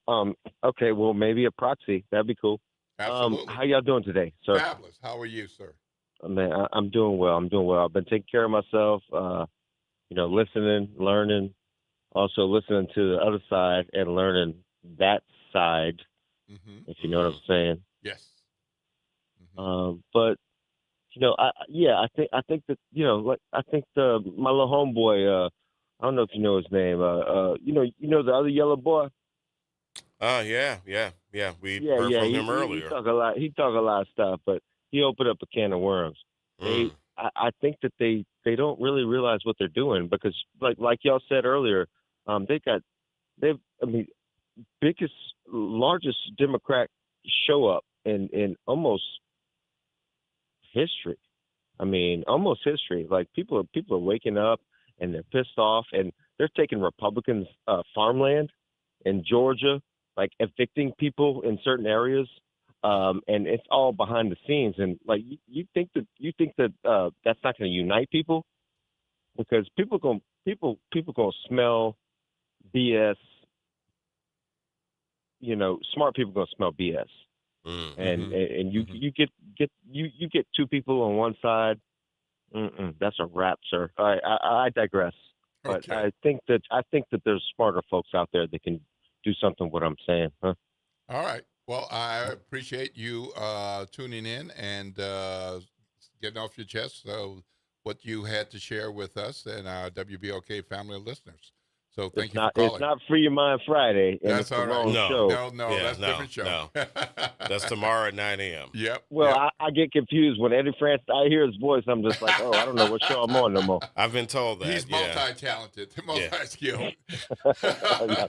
okay. Well, maybe a proxy. That'd be cool. Absolutely. How y'all doing today, sir? Fabulous. How are you, sir? Man, I'm doing well. I've been taking care of myself. Listening, learning, also listening to the other side and learning that side. If you know what I'm saying. Yes. But I think that my little homeboy. I don't know if you know his name. The other yellow boy. Yeah. We heard from him earlier. He talk a lot of stuff, but he opened up a can of worms. I think that they don't really realize what they're doing because, like y'all said earlier, biggest, largest Democrat show up in almost history. I mean, almost history. Like people are waking up and they're pissed off and they're taking Republicans' farmland in Georgia, like evicting people in certain areas. And it's all behind the scenes. And like, you think that that's not going to unite people because people going to smell BS. Smart people going to smell BS. And you get two people on one side. That's a wrap, sir. I digress. But Okay. I think that there's smarter folks out there that can do something what I'm saying. Huh? All right. Well, I appreciate you tuning in and getting off your chest what you had to share with us and our WBOK family of listeners. So thank you for calling. It's not Free Your Mind Friday. And That's it's the all right. wrong show. No, that's a different show. No. That's tomorrow at 9 a.m. Yep. Well, I get confused when Eddie Francis. I hear his voice. I'm just like, I don't know what show I'm on no more. I've been told that. He's multi-talented, multi-skilled. Y'all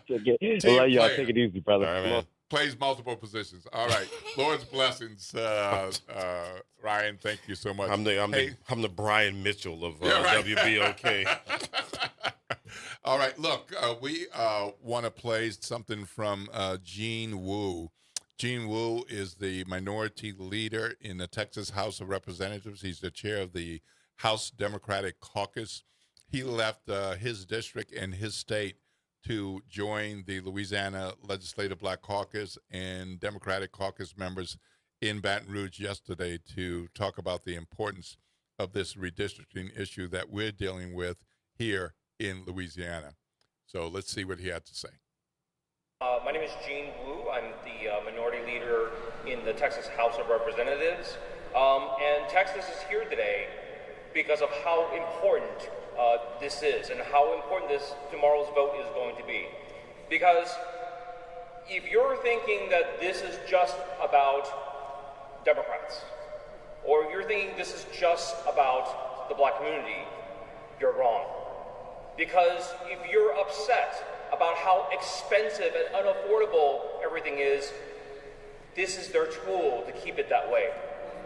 take it easy, brother. All right, man. Plays multiple positions. All right. Lord's blessings, Ryan. Thank you so much. I'm the Brian Mitchell of WBOK. All right. Look, we want to play something from Gene Wu. Gene Wu is the minority leader in the Texas House of Representatives. He's the chair of the House Democratic Caucus. He left his district and his state to join the Louisiana Legislative Black Caucus and Democratic Caucus members in Baton Rouge yesterday to talk about the importance of this redistricting issue that we're dealing with here in Louisiana. So let's see what he had to say. My name is Gene Wu. I'm the minority leader in the Texas House of Representatives. And Texas is here today because of how important this is and how important tomorrow's vote is going to be. Because if you're thinking that this is just about Democrats, or if you're thinking this is just about the black community, you're wrong. Because if you're upset about how expensive and unaffordable everything is, this is their tool to keep it that way.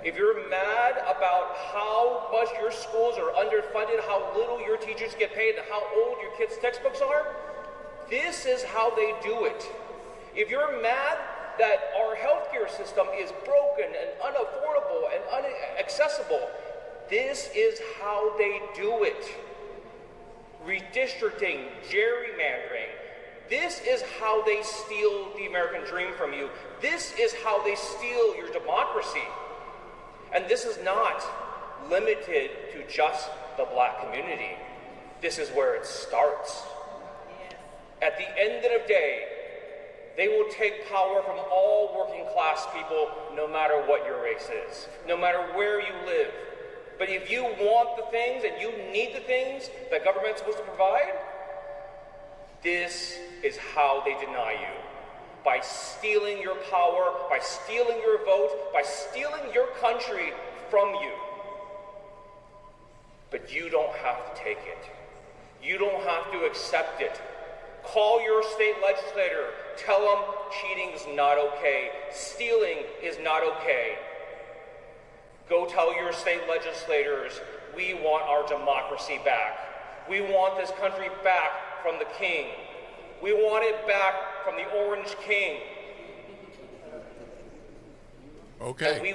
If you're mad about how much your schools are underfunded, how little your teachers get paid, and how old your kids' textbooks are, this is how they do it. If you're mad that our healthcare system is broken and unaffordable and inaccessible, this is how they do it. Redistricting, gerrymandering, this is how they steal the American dream from you. This is how they steal your democracy. And this is not limited to just the black community. This is where it starts. At the end of the day, they will take power from all working class people, no matter what your race is, no matter where you live. But if you want the things and you need the things that government's supposed to provide, this is how they deny you. By stealing your power, by stealing your vote, by stealing your country from you. but you don't have to take it. You don't have to accept it. Call your state legislator. Tell them cheating is not okay. Stealing is not okay. Go tell your state legislators, we want our democracy back. We want this country back from the king. We want it back from the Orange King. Okay.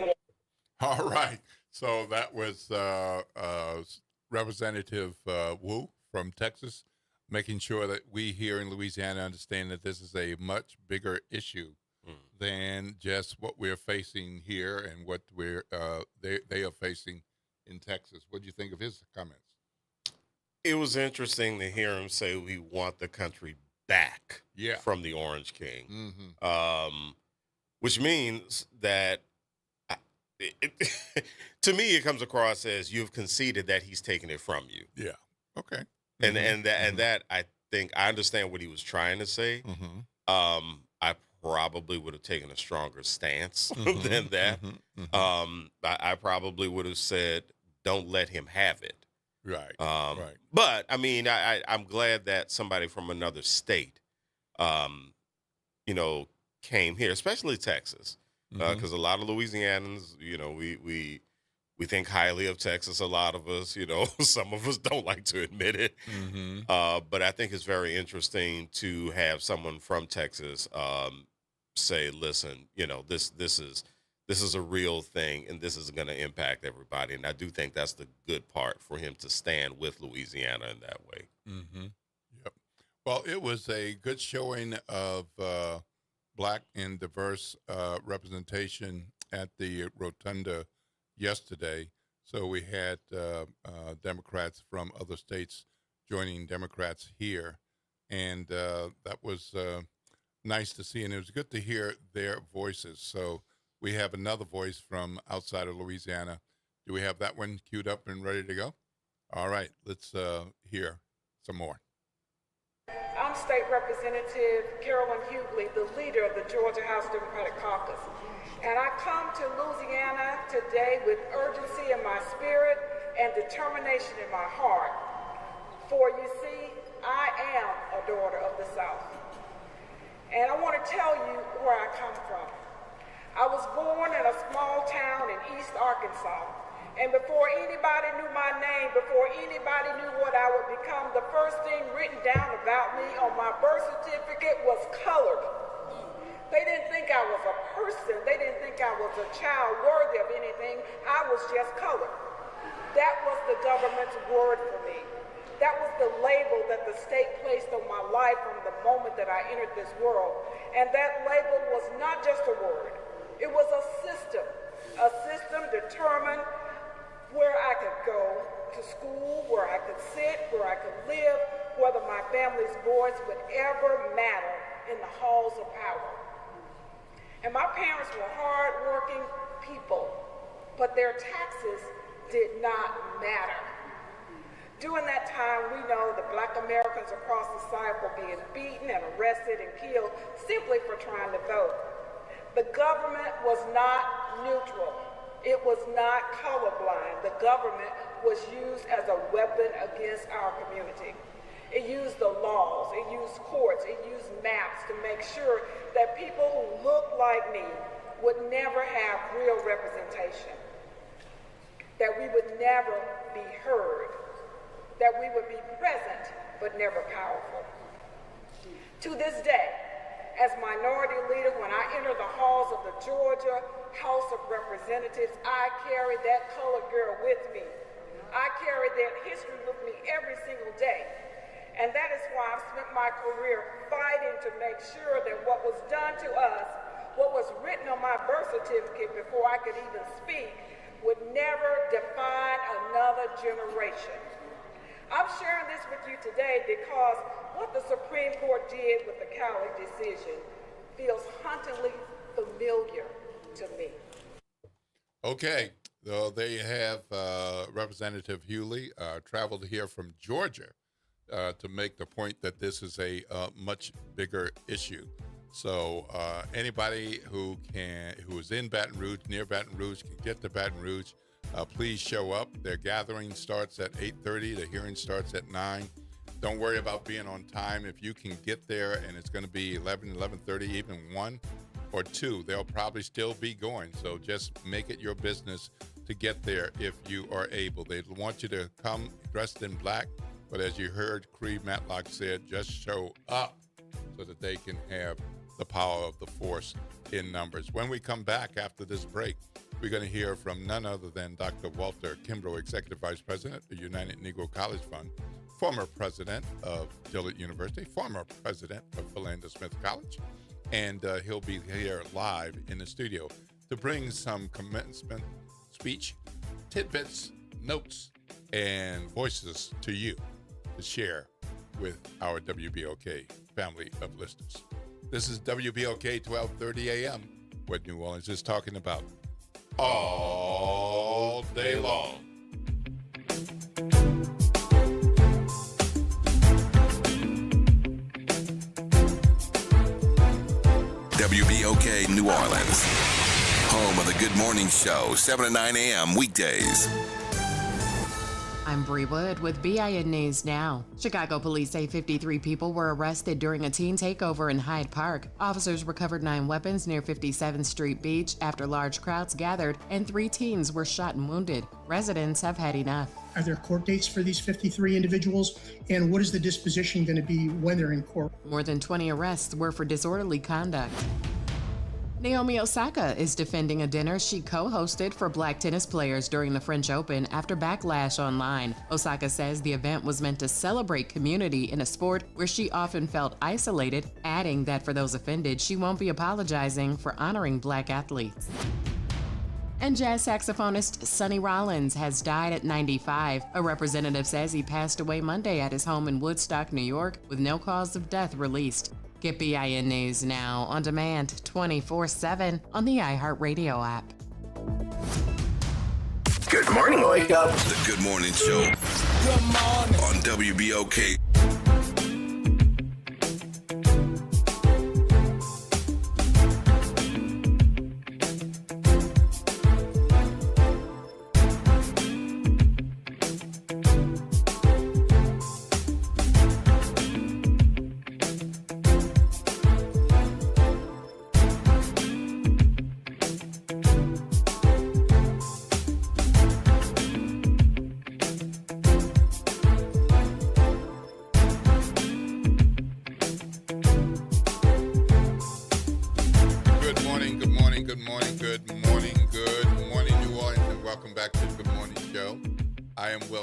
All right. So that was Representative Wu from Texas, making sure that we here in Louisiana understand that this is a much bigger issue than just what we're facing here and what they are facing in Texas. What do you think of his comments? It was interesting to hear him say we want the country back from the Orange King, which means that to me it comes across as you've conceded that he's taking it from you. Yeah. Okay. And that I think I understand what he was trying to say. I probably would have taken a stronger stance than that. I probably would have said, "Don't let him have it." Right. Right. But I mean, I'm glad that somebody from another state, came here, especially Texas, because a lot of Louisianans, we think highly of Texas. A lot of us, some of us don't like to admit it. But I think it's very interesting to have someone from Texas say, "Listen, this is a real thing, and this is going to impact everybody." And I do think that's the good part for him to stand with Louisiana in that way. Yep. Well, it was a good showing of Black and diverse representation at the Rotunda yesterday. So we had Democrats from other states joining Democrats here, and that was nice to see, and it was good to hear their voices. So we have another voice from outside of Louisiana. Do we have that one queued up and ready to go? All right, let's hear some more. I'm State Representative Carolyn Hughley, the leader of the Georgia House Democratic Caucus. And I come to Louisiana today with urgency in my spirit and determination in my heart. For you see, I am a daughter of the South. And I want to tell you where I come from. I was born in a small town in East Arkansas. And before anybody knew my name, before anybody knew what I would become, the first thing written down about me on my birth certificate was colored. They didn't think I was a person. They didn't think I was a child worthy of anything. I was just colored. That was the government's word for me. That was the label that the state placed on my life from the moment that I entered this world. And that label was not just a word. It was a system determined where I could go to school, where I could sit, where I could live, whether my family's voice would ever matter in the halls of power. And my parents were hard-working people, but their taxes did not matter. During that time, we know that Black Americans across the South were being beaten and arrested and killed simply for trying to vote. The government was not neutral. It was not colorblind. The government was used as a weapon against our community. It used the laws, it used courts, it used maps to make sure that people who looked like me would never have real representation, that we would never be heard, that we would be present but never powerful. To this day, as minority leader, when I enter the halls of the Georgia House of Representatives, I carry that colored girl with me. I carry that history with me every single day. And that is why I've spent my career fighting to make sure that what was done to us, what was written on my birth certificate before I could even speak, would never define another generation. I'm sharing this with you today because what the Supreme Court did with the Cowley decision feels hauntingly familiar to me. Okay, so there you have Representative Hughley traveled here from Georgia to make the point that this is a much bigger issue. So anybody who is in Baton Rouge, near Baton Rouge, can get to Baton Rouge. Please show up. Their gathering starts at 8:30. The hearing starts at 9. Don't worry about being on time. If you can get there and it's going to be 11, 11:30, even 1 or 2, they'll probably still be going. So just make it your business to get there if you are able. They want you to come dressed in black, but as you heard Creed Matlock said, just show up so that they can have the power of the force in numbers. When we come back after this break, we're going to hear from none other than Dr. Walter Kimbrough, Executive Vice President of the United Negro College Fund, former president of Dillard University, former president of Philander Smith College, and he'll be here live in the studio to bring some commencement speech, tidbits, notes, and voices to you to share with our WBOK family of listeners. This is WBOK 1230 AM, what New Orleans is talking about all day long. WBOK New Orleans, home of the Good Morning Show, 7 to 9 a.m. weekdays. I'm Bree Wood with BIN News Now. Chicago police say 53 people were arrested during a teen takeover in Hyde Park. Officers recovered 9 weapons near 57th Street Beach after large crowds gathered and 3 teens were shot and wounded. Residents have had enough. Are there court dates for these 53 individuals? And what is the disposition going to be when they're in court? More than 20 arrests were for disorderly conduct. Naomi Osaka is defending a dinner she co-hosted for black tennis players during the French Open after backlash online. Osaka says the event was meant to celebrate community in a sport where she often felt isolated, adding that for those offended, she won't be apologizing for honoring black athletes. And jazz saxophonist Sonny Rollins has died at 95. A representative says he passed away Monday at his home in Woodstock, New York, with no cause of death released. Get BIN News Now on demand 24/7 on the iHeartRadio app. Good morning, wake up. The Good Morning Show. Good morning. On WBOK.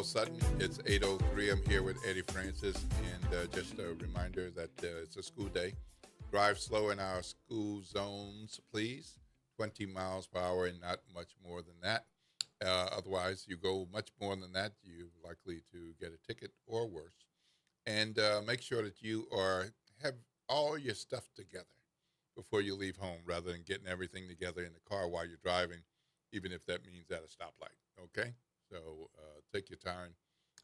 Sutton. It's 8:03. I'm here with Eddie Francis, and just a reminder that it's a school day. Drive slow in our school zones, please. 20 miles per hour and not much more than that. Otherwise, you go much more than that, you're likely to get a ticket or worse. And make sure that you have all your stuff together before you leave home, rather than getting everything together in the car while you're driving, even if that means at a stoplight. Okay? So take your time.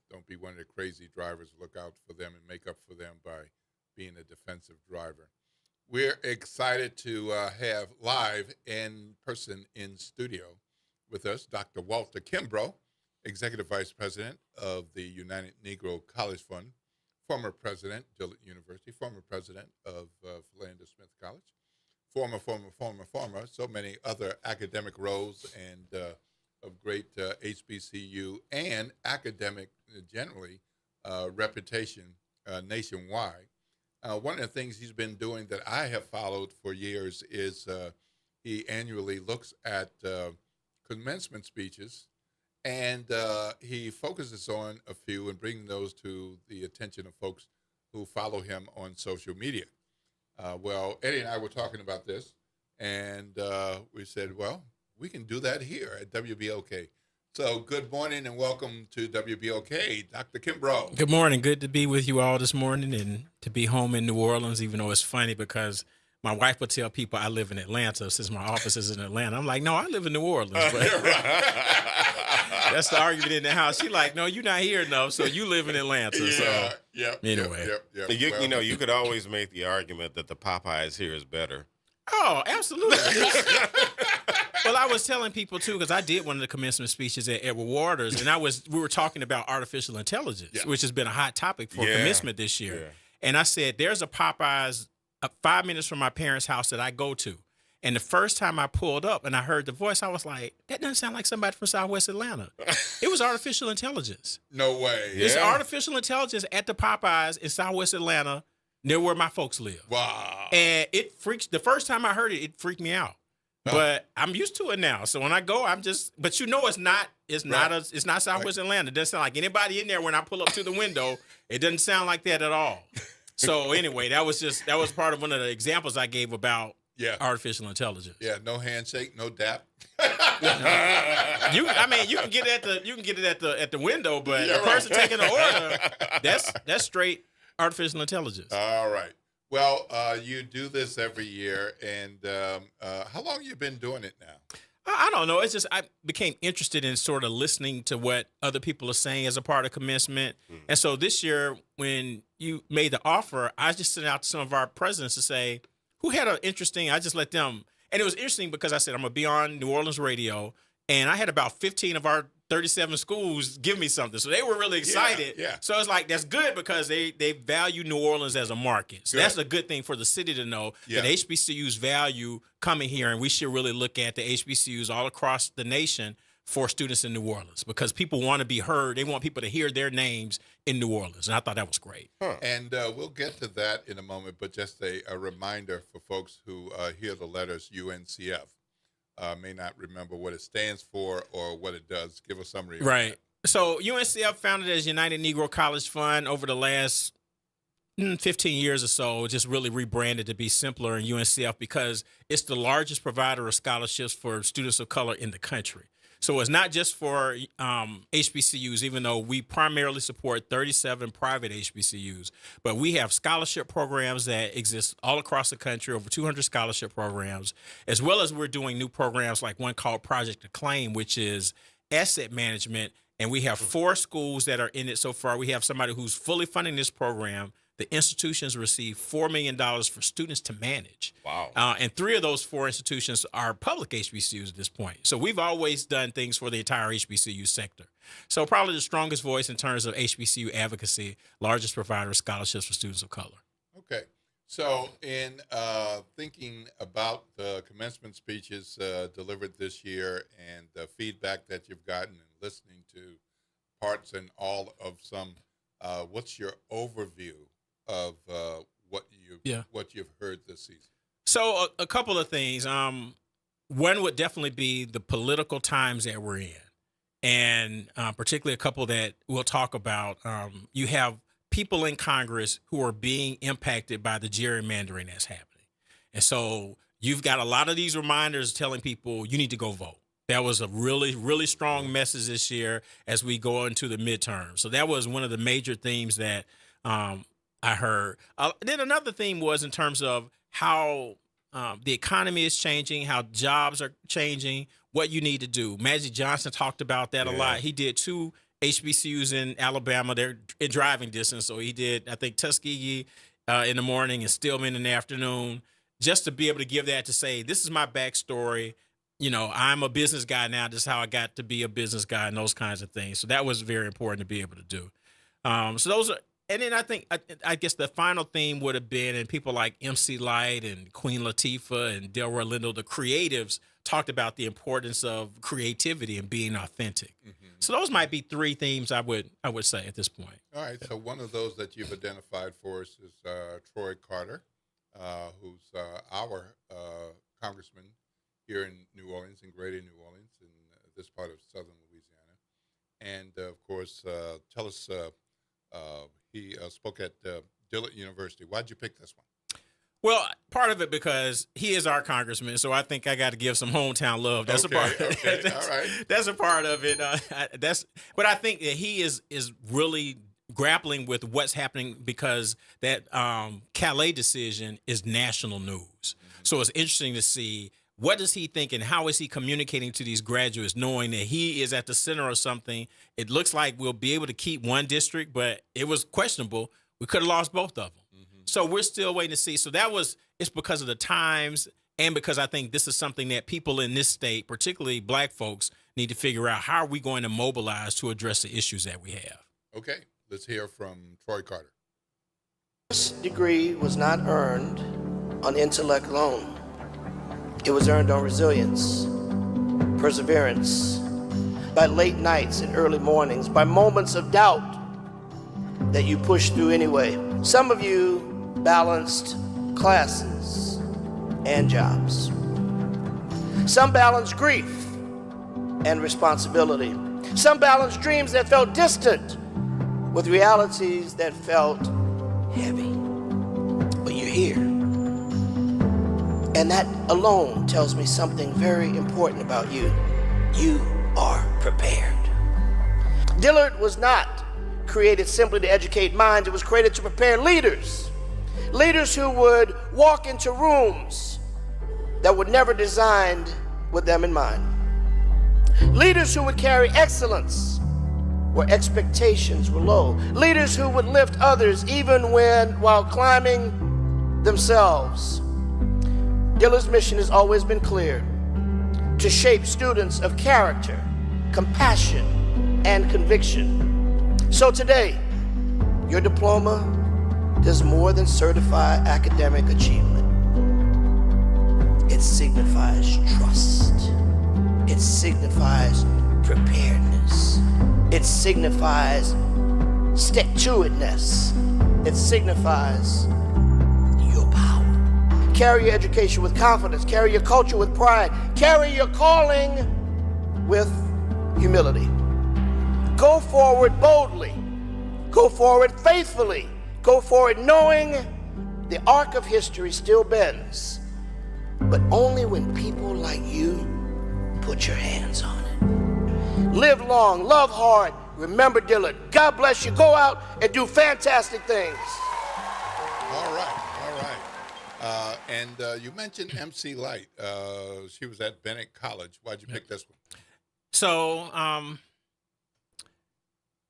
Don't be one of the crazy drivers. Look out for them and make up for them by being a defensive driver. We're excited to have live in person in studio with us Dr. Walter Kimbrough, Executive Vice President of the United Negro College Fund, former president, Dillard University, former president of Philander Smith College, former, so many other academic roles and of great HBCU and academic generally reputation nationwide. One of the things he's been doing that I have followed for years is he annually looks at commencement speeches, and he focuses on a few and bringing those to the attention of folks who follow him on social media. Well, Eddie and I were talking about this, and we said, well, we can do that here at WBOK. So good morning and welcome to WBOK, Dr. Kimbrough. Good morning. Good to be with you all this morning and to be home in New Orleans, even though it's funny because my wife would tell people I live in Atlanta since my office is in Atlanta. I'm like, no, I live in New Orleans. But that's the argument in the house. She's like, no, you're not here enough, so you live in Atlanta. Anyway. You know, you could always make the argument that the Popeyes here is better. Oh, absolutely. Well, I was telling people too, because I did one of the commencement speeches at Edward Waters, and we were talking about artificial intelligence, which has been a hot topic for commencement this year. Yeah. And I said, there's a Popeyes 5 minutes from my parents' house that I go to. And the first time I pulled up and I heard the voice, I was like, that doesn't sound like somebody from Southwest Atlanta. It was artificial intelligence. No way. It's artificial intelligence at the Popeyes in Southwest Atlanta, near where my folks live. Wow. And the first time I heard it, it freaked me out. But I'm used to it now. So when I go, but it's not Southwest Atlanta. It doesn't sound like anybody in there when I pull up to the window. It doesn't sound like that at all. So anyway, that was part of one of the examples I gave about artificial intelligence. Yeah, no handshake, no dap. You can get it at the window, but the person taking the order, that's straight artificial intelligence. All right. Well, you do this every year, and how long have you been doing it now? I don't know. It's just I became interested in sort of listening to what other people are saying as a part of commencement. And so this year, when you made the offer, I just sent out to some of our presidents to say, who had an interesting, I just let them. And it was interesting because I said, I'm going to be on New Orleans radio. And I had about 15 of our 37 schools give me something. So they were really excited. Yeah. So it's like, that's good because they value New Orleans as a market. So that's a good thing for the city to know that HBCUs value coming here. And we should really look at the HBCUs all across the nation for students in New Orleans because people want to be heard. They want people to hear their names in New Orleans. And I thought that was great. And we'll get to that in a moment. But just a reminder for folks who hear the letters UNCF. May not remember what it stands for or what it does. Give a summary. Right. So UNCF, founded as United Negro College Fund, over the last 15 years or so, just really rebranded to be simpler in UNCF because it's the largest provider of scholarships for students of color in the country. So it's not just for HBCUs, even though we primarily support 37 private HBCUs, but we have scholarship programs that exist all across the country, over 200 scholarship programs, as well as we're doing new programs like one called Project Acclaim, which is asset management. And we have 4 schools that are in it so far. We have somebody who's fully funding this program. The institutions receive $4 million for students to manage. Wow. And 3 of those 4 institutions are public HBCUs at this point. So we've always done things for the entire HBCU sector. So probably the strongest voice in terms of HBCU advocacy, largest provider of scholarships for students of color. Okay. So in thinking about the commencement speeches delivered this year and the feedback that you've gotten and listening to parts and all of some, what's your overview of what you've heard this season? So a couple of things. One would definitely be the political times that we're in, and particularly a couple that we'll talk about. You have people in Congress who are being impacted by the gerrymandering that's happening, and so you've got a lot of these reminders telling people you need to go vote. That was a really, really strong message this year as we go into the midterm. So that was one of the major themes that I heard. Then another theme was in terms of how the economy is changing, how jobs are changing, what you need to do. Magic Johnson talked about that a lot. He did 2 HBCUs in Alabama. They're in driving distance. So he did, I think, Tuskegee in the morning and Stillman in the afternoon, just to be able to give that to say, this is my backstory. You know, I'm a business guy now. This is how I got to be a business guy and those kinds of things. So that was very important to be able to do. So those are, and then I guess the final theme would have been, and people like MC Lyte and Queen Latifah and Delroy Lindo, the creatives, talked about the importance of creativity and being authentic. Mm-hmm. So those might be 3 themes I would say at this point. All right. So one of those that you've identified for us is Troy Carter, who's our congressman here in New Orleans, in Greater New Orleans, in this part of southern Louisiana. And, of course, tell us, he spoke at Dillard University. Why'd you pick this one? Well, part of it because he is our congressman, so I think I got to give some hometown love. That's a part of it. All right. That's a part of it. But I think that he is really grappling with what's happening because that Calais decision is national news. Mm-hmm. So it's interesting to see what does he think and how is he communicating to these graduates, knowing that he is at the center of something. It looks like we'll be able to keep one district, but it was questionable. We could have lost both of them. Mm-hmm. So we're still waiting to see. So it's because of the times and because I think this is something that people in this state, particularly black folks, need to figure out. How are we going to mobilize to address the issues that we have? Okay, let's hear from Troy Carter. This degree was not earned on intellect alone. It was earned on resilience, perseverance, by late nights and early mornings, by moments of doubt that you pushed through anyway. Some of you balanced classes and jobs. Some balanced grief and responsibility. Some balanced dreams that felt distant with realities that felt heavy. But you're here. And that alone tells me something very important about you. You are prepared. Dillard was not created simply to educate minds. It was created to prepare leaders. Leaders who would walk into rooms that were never designed with them in mind. Leaders who would carry excellence where expectations were low. Leaders who would lift others even while climbing themselves. Dillard's mission has always been clear: to shape students of character, compassion, and conviction. So today, your diploma does more than certify academic achievement. It signifies trust. It signifies preparedness. It signifies stick-to-itness. It signifies your power. Carry your education with confidence. Carry your culture with pride. Carry your calling with humility. Go forward boldly. Go forward faithfully. Go forward knowing the arc of history still bends, but only when people like you put your hands on it. Live long, love hard, remember Dillard. God bless you. Go out and do fantastic things. All right. And you mentioned MC Lyte. She was at Bennett College. Why'd you pick this one? So,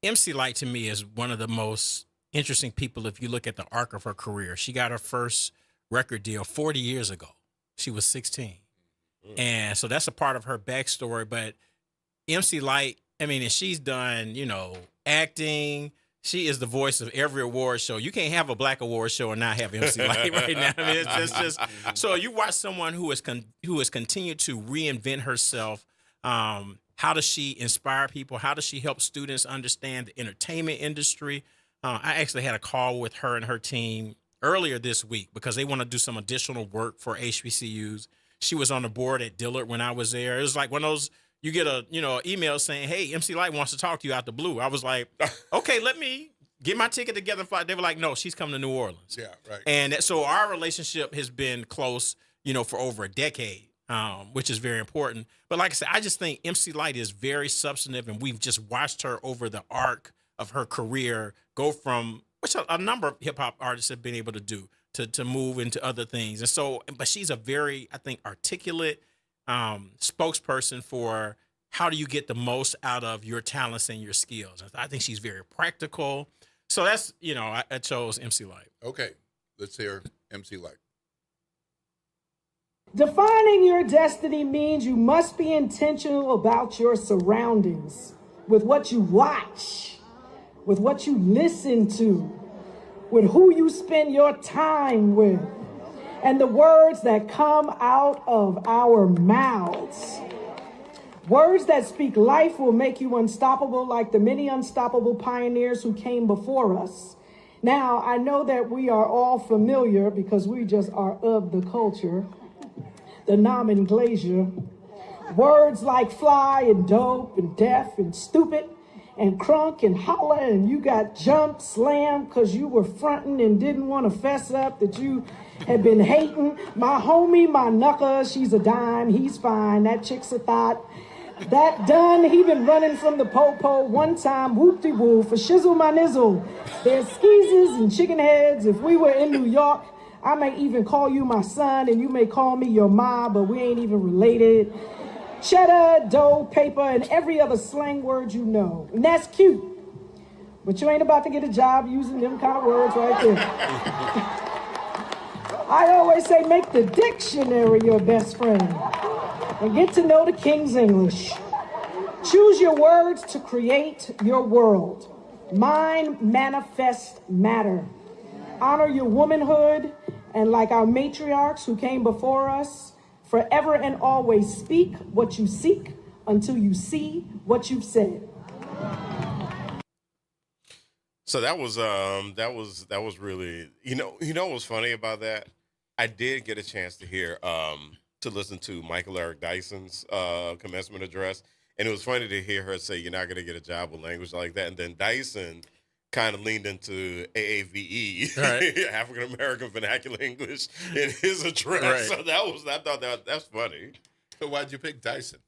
MC Lyte to me is one of the most interesting people if you look at the arc of her career. She got her first record deal 40 years ago. She was 16. And so that's a part of her backstory. But MC Lyte, I mean, and she's done, acting. She is the voice of every award show. You can't have a black award show and not have MC Lyte right now. I mean, it's just so you watch someone who has continued to reinvent herself. How does she inspire people? How does she help students understand the entertainment industry? I actually had a call with her and her team earlier this week because they want to do some additional work for HBCUs. She was on the board at Dillard when I was there. It was like one of those, you get a email saying, hey, MC Lyte wants to talk to you out the blue. I was like, okay, let me get my ticket together. They were like, no, she's coming to New Orleans. Yeah, right. And so our relationship has been close, for over a decade, which is very important. But like I said, I just think MC Lyte is very substantive, and we've just watched her over the arc of her career go from, which a number of hip-hop artists have been able to do, to move into other things. And so, but she's a very, I think, articulate spokesperson for how do you get the most out of your talents and your skills. I think she's very practical. So that's, I chose MC Lyte. Okay, let's hear MC Lyte. Defining your destiny means you must be intentional about your surroundings, with what you watch, with what you listen to, with who you spend your time with, and the words that come out of our mouths. Words that speak life will make you unstoppable like the many unstoppable pioneers who came before us. Now, I know that we are all familiar, because we just are of the culture, the nomenclature. Words like fly and dope and deaf and stupid and crunk and holler, and you got jumped, slammed because you were fronting and didn't want to fess up that you had been hating. My homie, my knucker, she's a dime, he's fine, that chick's a thought. That done, he been running from the po-po one time, whoop-de-woo, for shizzle my nizzle. There's skeezers and chicken heads. If we were in New York, I may even call you my son, and you may call me your ma, but we ain't even related. Cheddar, dough, paper, and every other slang word you know. And that's cute. But you ain't about to get a job using them kind of words right there. I always say make the dictionary your best friend and get to know the King's English. Choose your words to create your world. Mind, manifest, matter. Honor your womanhood, and like our matriarchs who came before us, forever and always speak what you seek until you see what you've said. So that was really, you know what's funny about that? I did get a chance to hear to listen to Michael Eric Dyson's commencement address, and it was funny to hear her say, "You're not going to get a job with language like that," and then Dyson kind of leaned into AAVE, right. African American Vernacular English, in his address. Right. So I thought that's funny. So why'd you pick Dyson?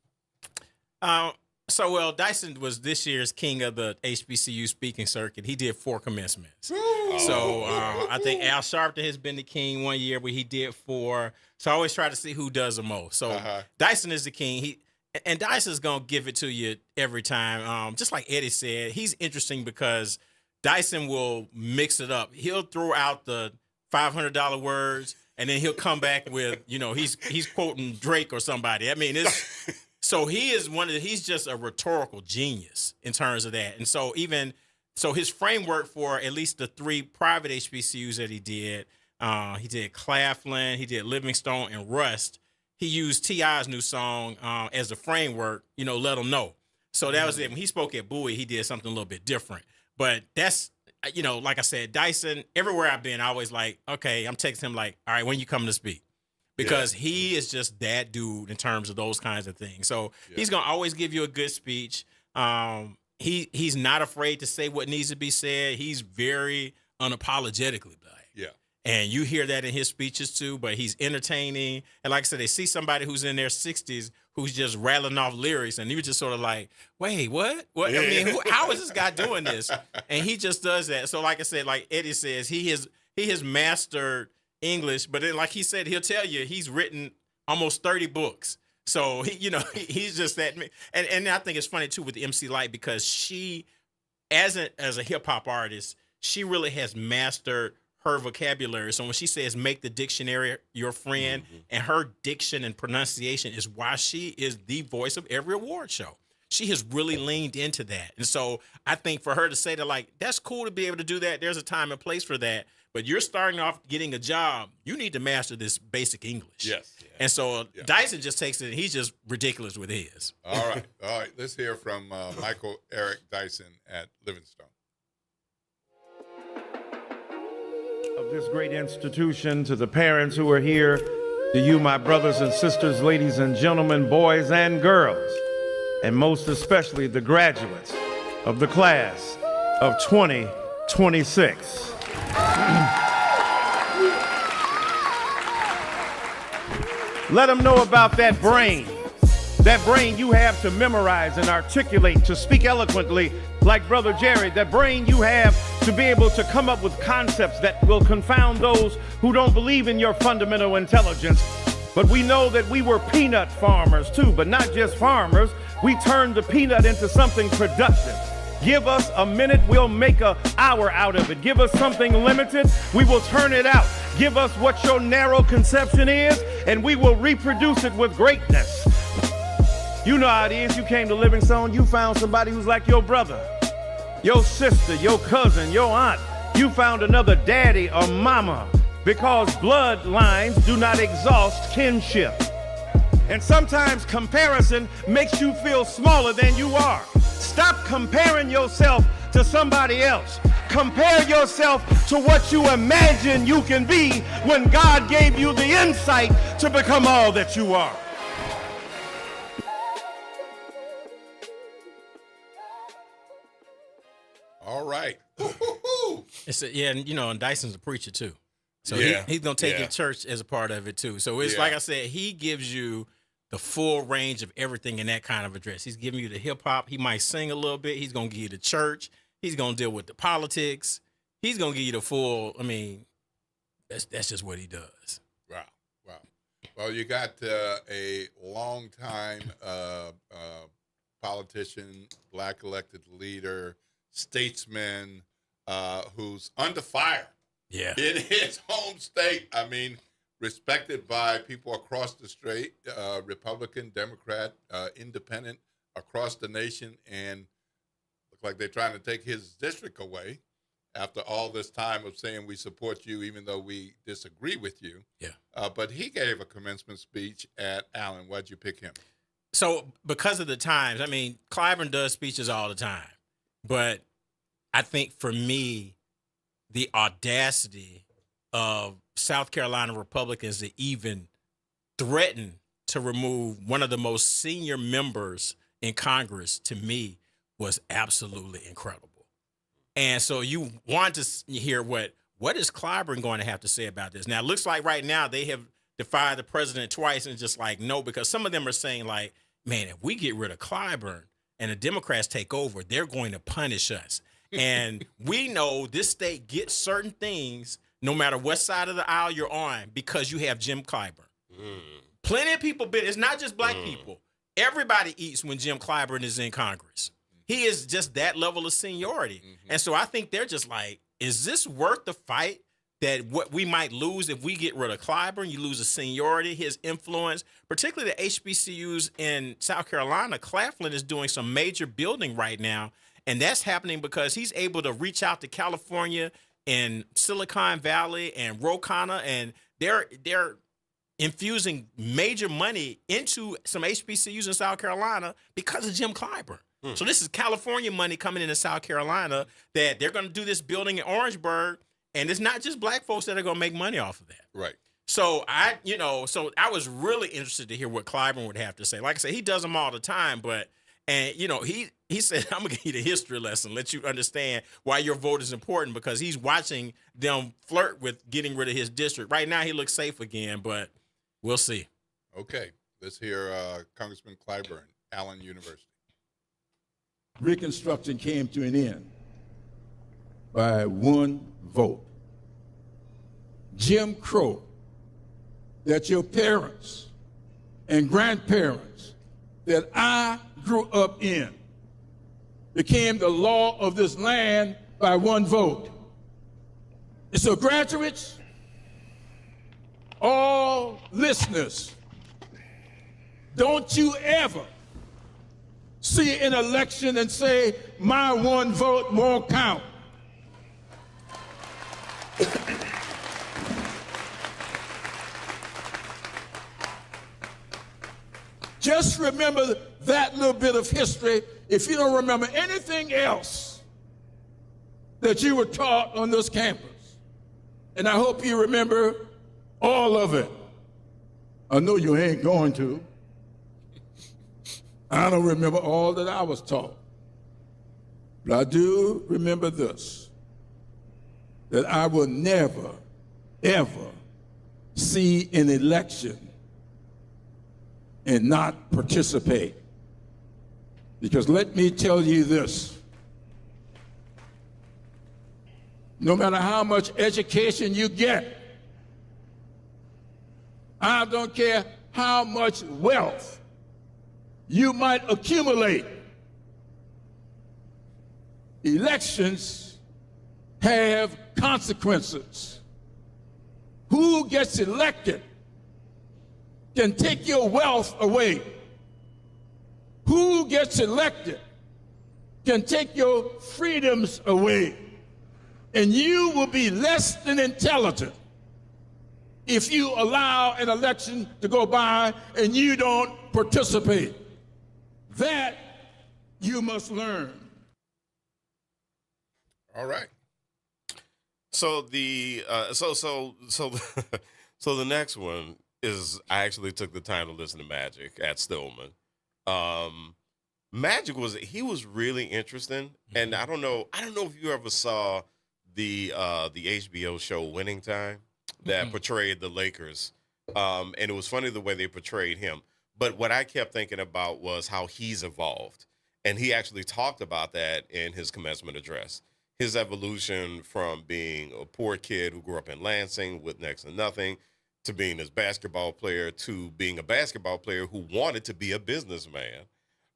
Dyson was this year's king of the HBCU speaking circuit. He did 4 commencements. Ooh. So I think Al Sharpton has been the king one year where he did 4. So I always try to see who does the most. So Dyson is the king. And Dyson's going to give it to you every time. Just like Eddie said, he's interesting because Dyson will mix it up. He'll throw out the $500 words, and then he'll come back with, he's quoting Drake or somebody. I mean, so he is he's just a rhetorical genius in terms of that. And so his framework for at least the 3 private HBCUs that he did Claflin, he did Livingstone, and Rust. He used T.I.'s new song as a framework, let them know. So that was it. When he spoke at Bowie, he did something a little bit different. But that's, like I said, Dyson, everywhere I've been, I always like, okay, I'm texting him like, all right, when you come to speak? Because he is just that dude in terms of those kinds of things. So he's going to always give you a good speech. He's not afraid to say what needs to be said. He's very unapologetically black. Yeah. And you hear that in his speeches too, but he's entertaining. And like I said, they see somebody who's in their 60s who's just rattling off lyrics, and you're just sort of like, wait, what? What? I mean, how is this guy doing this? And he just does that. So like I said, like Eddie says, he has mastered English, but then like he said, he'll tell you he's written almost 30 books. So he's just that. And I think it's funny too with the MC Lyte, because she, as a hip hop artist, she really has mastered her vocabulary. So when she says make the dictionary your friend, and her diction and pronunciation is why she is the voice of every award show. She has really leaned into that. And so I think for her to say that, like, that's cool to be able to do that. There's a time and place for that. But you're starting off getting a job. You need to master this basic English. Yes. Yeah. And so Dyson just takes it, and he's just ridiculous with his. All right. Let's hear from Michael Eric Dyson at Livingstone. Of this great institution, to the parents who are here, to you, my brothers and sisters, ladies and gentlemen, boys and girls, and most especially the graduates of the class of 2026. Let them know about that brain you have to memorize and articulate, to speak eloquently like Brother Jerry, that brain you have to be able to come up with concepts that will confound those who don't believe in your fundamental intelligence. But we know that we were peanut farmers too, but not just farmers. We turned the peanut into something productive. Give us a minute, we'll make an hour out of it. Give us something limited, we will turn it out. Give us what your narrow conception is, and we will reproduce it with greatness. You know how it is. You came to Livingstone, you found somebody who's like your brother, your sister, your cousin, your aunt. You found another daddy or mama, because bloodlines do not exhaust kinship. And sometimes comparison makes you feel smaller than you are. Stop comparing yourself to somebody else. Compare yourself to what you imagine you can be when God gave you the insight to become all that you are. All right. And Dyson's a preacher too. So he's going to take your church as a part of it too. So it's like I said, he gives you the full range of everything in that kind of address. He's giving you the hip hop. He might sing a little bit. He's going to give you the church. He's going to deal with the politics. He's going to give you the full, that's just what he does. Wow. Well, you got a long-time politician, black elected leader, statesman, who's under fire in his home state. respected by people across the state, Republican, Democrat, Independent, across the nation, and look like they're trying to take his district away after all this time of saying we support you even though we disagree with you. Yeah. But he gave a commencement speech at Allen. Why'd you pick him? So because of the times, I mean, Clyburn does speeches all the time, but I think for me, the audacity of South Carolina Republicans to even threaten to remove one of the most senior members in Congress, to me, was absolutely incredible. And so you want to hear what is Clyburn going to have to say about this? Now, it looks like right now they have defied the president twice and just like, no, because some of them are saying like, man, if we get rid of Clyburn and the Democrats take over, they're going to punish us. And we know this state gets certain things no matter what side of the aisle you're on because you have Jim Clyburn. Plenty of people it's not just black people. Everybody eats when Jim Clyburn is in Congress. He is just that level of seniority. And so I think they're just like, is this worth the fight that what we might lose if we get rid of Clyburn? You lose his seniority, his influence, particularly the HBCUs in South Carolina. Claflin is doing some major building right now, and that's happening because he's able to reach out to California and Silicon Valley and Rocana, and they're infusing major money into some HBCUs in South Carolina because of Jim Clyburn. So this is California money coming into South Carolina that they're going to do this building in Orangeburg, and it's not just black folks that are going to make money off of that. Right. So I was really interested to hear what Clyburn would have to say. Like I said, he does them all the time, but he said, I'm going to give you the history lesson, let you understand why your vote is important, because he's watching them flirt with getting rid of his district. Right now he looks safe again, but we'll see. Okay. Let's hear Congressman Clyburn, Allen University. Reconstruction came to an end by one vote. Jim Crow, that your parents and grandparents that I grew up in became the law of this land by one vote. And so graduates, all listeners, don't you ever see an election and say, my one vote won't count. Just remember that little bit of history if you don't remember anything else that you were taught on this campus. And I hope you remember all of it. I know you ain't going to. I don't remember all that I was taught. But I do remember this, that I will never, ever see an election and not participate. Because let me tell you this, no matter how much education you get, I don't care how much wealth you might accumulate, elections have consequences. Who gets elected can take your wealth away. Who gets elected can take your freedoms away. And you will be less than intelligent if you allow an election to go by and you don't participate. That you must learn. All right. So the so the next one is, I actually took the time to listen to Magic at Stillman. Magic was really interesting, and I don't know if you ever saw the HBO show Winning Time that portrayed the Lakers, and it was funny the way they portrayed him. But what I kept thinking about was how he's evolved. And he actually talked about that in his commencement address. His evolution from being a poor kid who grew up in Lansing with next to nothing, to being this basketball player, to being a basketball player who wanted to be a businessman.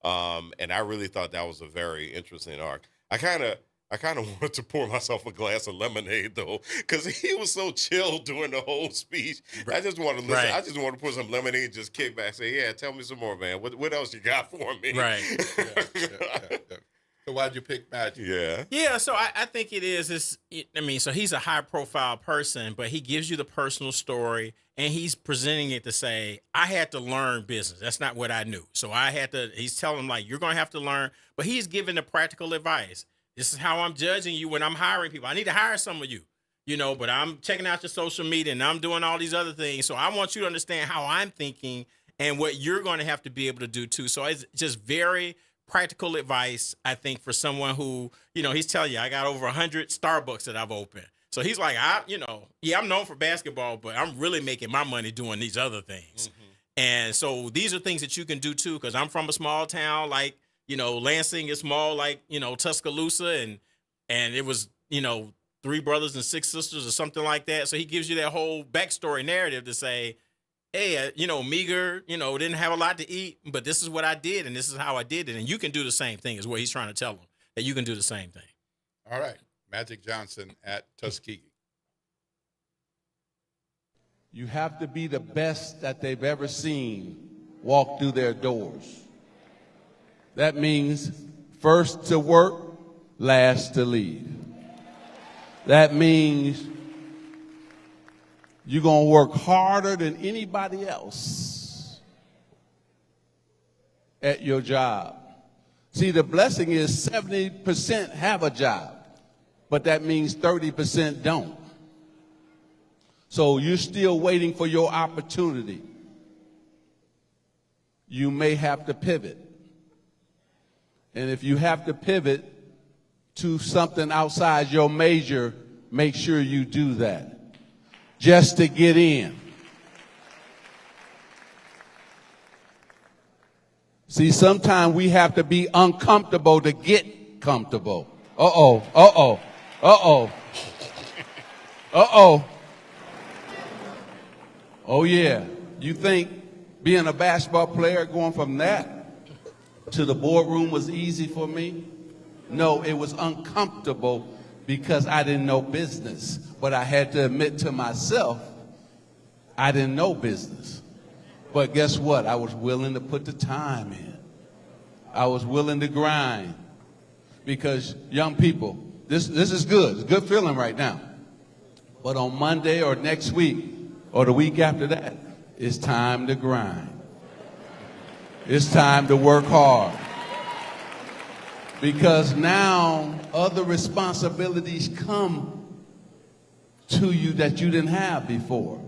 And I really thought that was a very interesting arc. I kind I kind of wanted to pour myself a glass of lemonade, though, because he was so chill during the whole speech. I just want to listen. Right. I just want to put some lemonade and just kick back, say, yeah, tell me some more, man. What else you got for me? Right. So why'd you pick Magic? Yeah. Yeah, so I think it is. So he's a high-profile person, but he gives you the personal story, and he's presenting it to say, I had to learn business. That's not what I knew. So he's telling him, like, you're going to have to learn. But he's giving the practical advice. This is how I'm judging you when I'm hiring people. I need to hire some of you, but I'm checking out your social media, and I'm doing all these other things. So I want you to understand how I'm thinking and what you're going to have to be able to do, too. So it's just very practical advice, I think, for someone who, he's telling you, I got over 100 Starbucks that I've opened. So he's like, I'm known for basketball, but I'm really making my money doing these other things. Mm-hmm. And so these are things that you can do too, because I'm from a small town like, Lansing is small like, Tuscaloosa, and it was, 3 brothers and 6 sisters or something like that. So he gives you that whole backstory narrative to say, hey, meager, didn't have a lot to eat, but this is what I did, and this is how I did it. And you can do the same thing is what he's trying to tell them, that you can do the same thing. All right. Magic Johnson at Tuskegee. You have to be the best that they've ever seen walk through their doors. That means first to work, last to leave. That means you're going to work harder than anybody else at your job. See, the blessing is 70% have a job, but that means 30% don't. So you're still waiting for your opportunity. You may have to pivot. And if you have to pivot to something outside your major, make sure you do that. Just to get in. See, sometimes we have to be uncomfortable to get comfortable. Uh-oh, uh-oh, uh-oh. Uh-oh. Oh, yeah. You think being a basketball player, going from that to the boardroom was easy for me? No, it was uncomfortable because I didn't know business. But I had to admit to myself, I didn't know business. But guess what? I was willing to put the time in. I was willing to grind. Because young people, this is good. It's a good feeling right now. But on Monday or next week or the week after that, it's time to grind. It's time to work hard. Because now other responsibilities come to you that you didn't have before.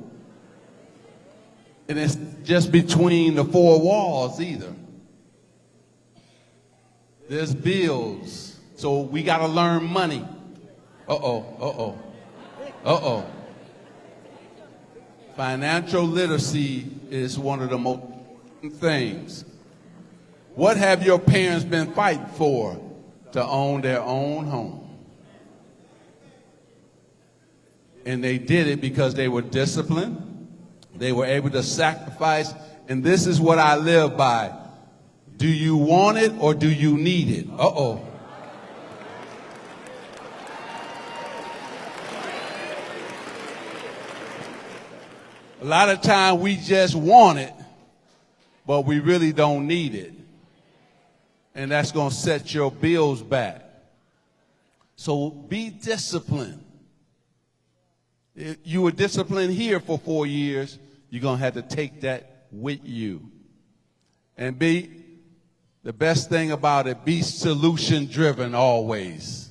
And it's just between the 4 walls either. There's bills. So we got to learn money. Uh-oh, uh-oh, uh-oh. Financial literacy is one of the most important things. What have your parents been fighting for? To own their own home. And they did it because they were disciplined. They were able to sacrifice. And this is what I live by. Do you want it or do you need it? Uh-oh. A lot of time we just want it, but we really don't need it. And that's going to set your bills back. So be disciplined. If you were disciplined here for 4 years, you're going to have to take that with you. And the best thing about it, be solution driven always.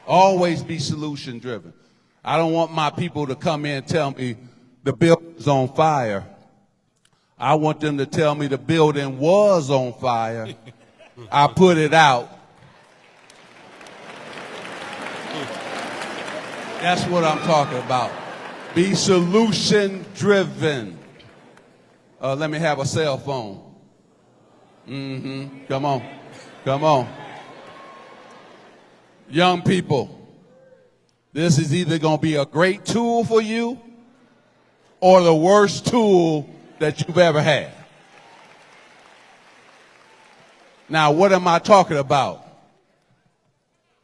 Always be solution driven. I don't want my people to come in and tell me the building's on fire. I want them to tell me the building was on fire. I put it out. That's what I'm talking about. Be solution driven. Let me have a cell phone. Come on. Come on. Young people, this is either going to be a great tool for you or the worst tool that you've ever had. Now, what am I talking about?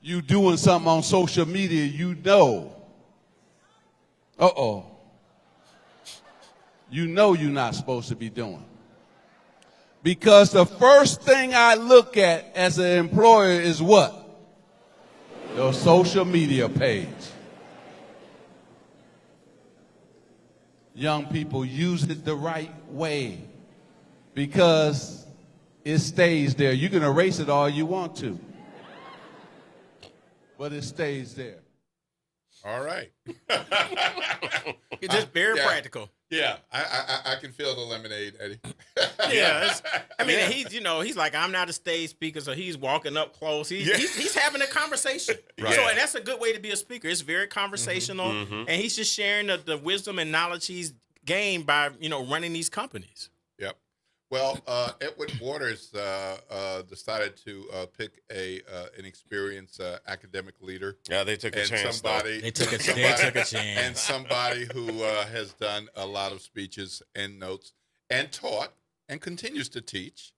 you doing something on social media you know. You know you're not supposed to be doing. Because the first thing I look at as an employer is what? Your social media page. Young people, use it the right way because it stays there. You can erase it all you want to, but it stays there. All right. It's just very practical. Yeah, I can feel the lemonade, Eddie. He's like, I'm not a stage speaker, so he's walking up close. He's having a conversation. Right. So, and that's a good way to be a speaker. It's very conversational, and he's just sharing the wisdom and knowledge he's gained by, running these companies. Yep. Well, Edward Waters decided to pick an experienced academic leader. Yeah, they took a chance. They took a chance. And somebody who has done a lot of speeches and notes and taught and continues to teach.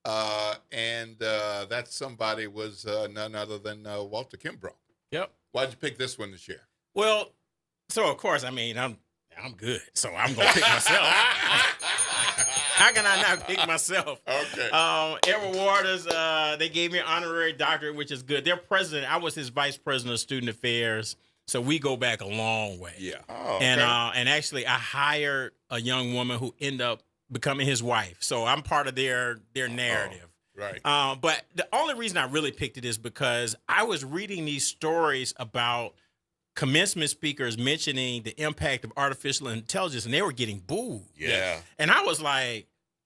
And that somebody was none other than Walter Kimbrough. Yep. Why'd you pick this one to share? Well, so of course, I'm good, so I'm gonna pick myself. How can I not pick myself? Okay. Edward Waters, they gave me an honorary doctorate, which is good. Their president, I was his vice president of student affairs, so we go back a long way. Yeah. Oh, okay. And actually, I hired a young woman who ended up becoming his wife. So I'm part of their narrative. Right. But the only reason I really picked it is because I was reading these stories about commencement speakers mentioning the impact of artificial intelligence, and they were getting booed. Yeah. And I was like,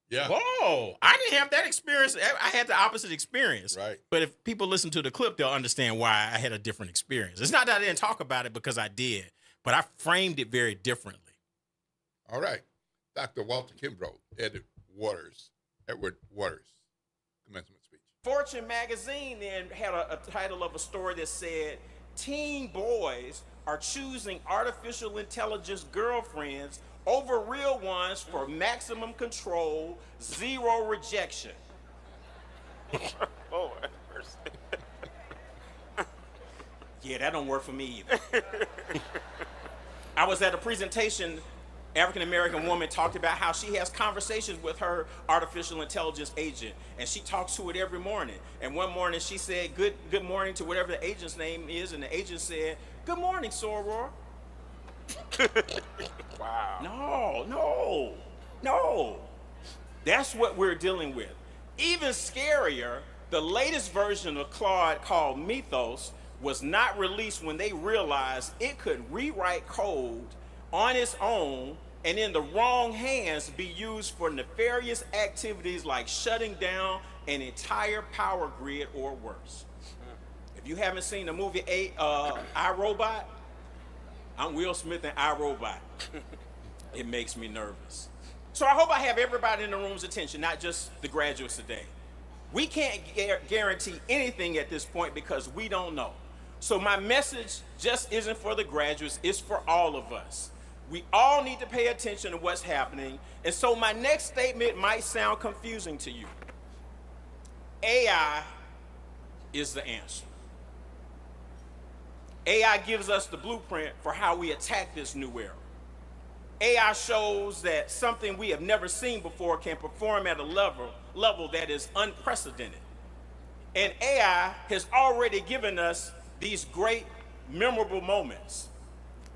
yeah. Whoa, I didn't have that experience. I had the opposite experience. Right. But if people listen to the clip, they'll understand why I had a different experience. It's not that I didn't talk about it, because I did, but I framed it very differently. All right. Dr. Walter Kimbrough, Edward Waters, commencement speech. Fortune magazine then had a title of a story that said, teen boys are choosing artificial intelligence girlfriends over real ones for maximum control, zero rejection. Oh, yeah, that don't work for me either. I was at a presentation. African-American woman talked about how she has conversations with her artificial intelligence agent, and she talks to it every morning. And one morning she said, good morning to whatever the agent's name is, and the agent said, good morning, Soror. Wow. No. That's what we're dealing with. Even scarier, the latest version of Claude, called Mythos, was not released when they realized it could rewrite code on its own and in the wrong hands be used for nefarious activities like shutting down an entire power grid or worse. If you haven't seen the movie iRobot, I'm Will Smith in iRobot. It makes me nervous. So I hope I have everybody in the room's attention, not just the graduates today. We can't guarantee anything at this point because we don't know. So my message just isn't for the graduates, it's for all of us. We all need to pay attention to what's happening. And so my next statement might sound confusing to you. AI is the answer. AI gives us the blueprint for how we attack this new era. AI shows that something we have never seen before can perform at a level that is unprecedented. And AI has already given us these great, memorable moments.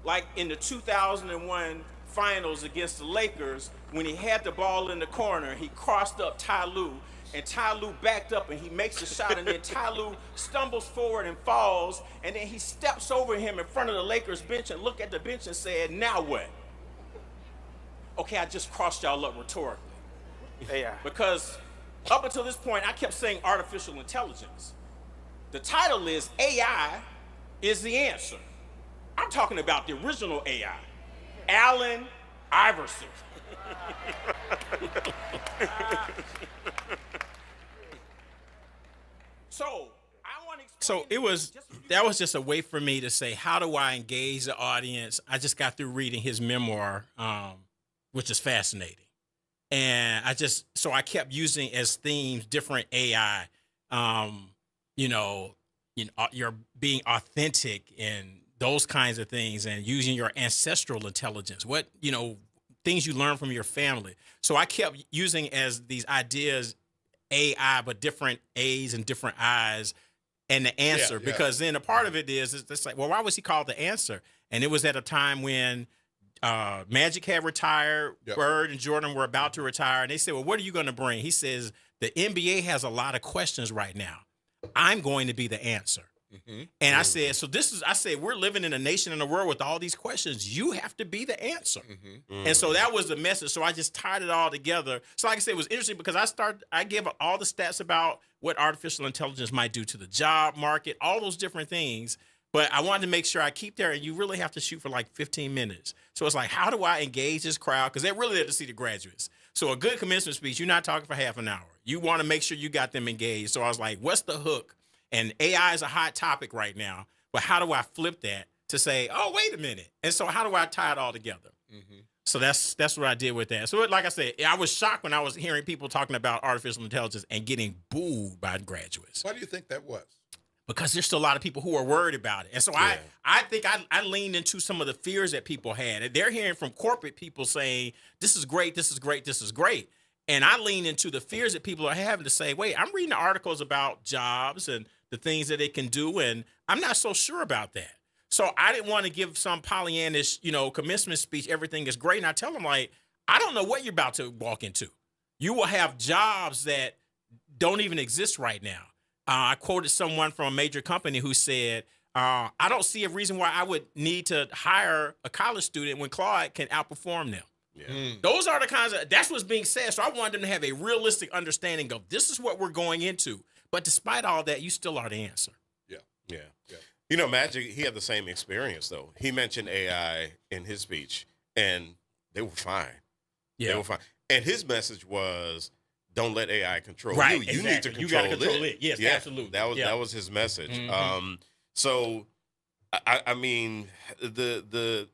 Like in the 2001 finals against the Lakers, when he had the ball in the corner, he crossed up Ty Lue, and Ty Lue backed up and he makes a shot, and then Ty Lue stumbles forward and falls, and then he steps over him in front of the Lakers bench and looked at the bench and said, now what? Okay, I just crossed y'all up rhetorically. AI. Because up until this point, I kept saying artificial intelligence. The title is AI is the answer. I'm talking about the original AI, Allen Iverson. So that was just a way for me to say, how do I engage the audience? I just got through reading his memoir, which is fascinating. And I kept using as themes different AI, you're being authentic and those kinds of things, and using your ancestral intelligence. What things you learn from your family. So I kept using as these ideas AI, but different A's and different I's, and the answer, because then a part of it is it's like, well, why was he called the answer? And it was at a time when Magic had retired, Bird and Jordan were about to retire, and they said, well, what are you going to bring? He says, the NBA has a lot of questions right now. I'm going to be the answer. And I said, we're living in a nation and a world with all these questions. You have to be the answer. And so that was the message. So I just tied it all together. So like I said, it was interesting because I gave all the stats about what artificial intelligence might do to the job market, all those different things. But I wanted to make sure I keep there, and you really have to shoot for like 15 minutes. So it's like, how do I engage this crowd? Because they're really there to see the graduates. So a good commencement speech, you're not talking for half an hour. You want to make sure you got them engaged. So I was like, what's the hook? And AI is a hot topic right now, but how do I flip that to say, oh, wait a minute? And so how do I tie it all together? So that's what I did with that. So like I said, I was shocked when I was hearing people talking about artificial intelligence and getting booed by graduates. Why do you think that was? Because there's still a lot of people who are worried about it. And so I think I leaned into some of the fears that people had. And they're hearing from corporate people saying, this is great, this is great, this is great. And I lean into the fears that people are having to say, wait, I'm reading articles about jobs and the things that it can do, and I'm not so sure about that. So I didn't want to give some Pollyannish, commencement speech, everything is great. And I tell them, like, I don't know what you're about to walk into. You will have jobs that don't even exist right now. I quoted someone from a major company who said, I don't see a reason why I would need to hire a college student when Claude can outperform them. Those are the kinds of, that's what's being said. So I wanted them to have a realistic understanding of this is what we're going into. But despite all that, you still are the answer. Yeah. Magic, he had the same experience, though. He mentioned AI in his speech, and they were fine. They were fine. And his message was, don't let AI control you. You need to control you gotta control it. Yes, absolutely. That was his message. So, I mean, the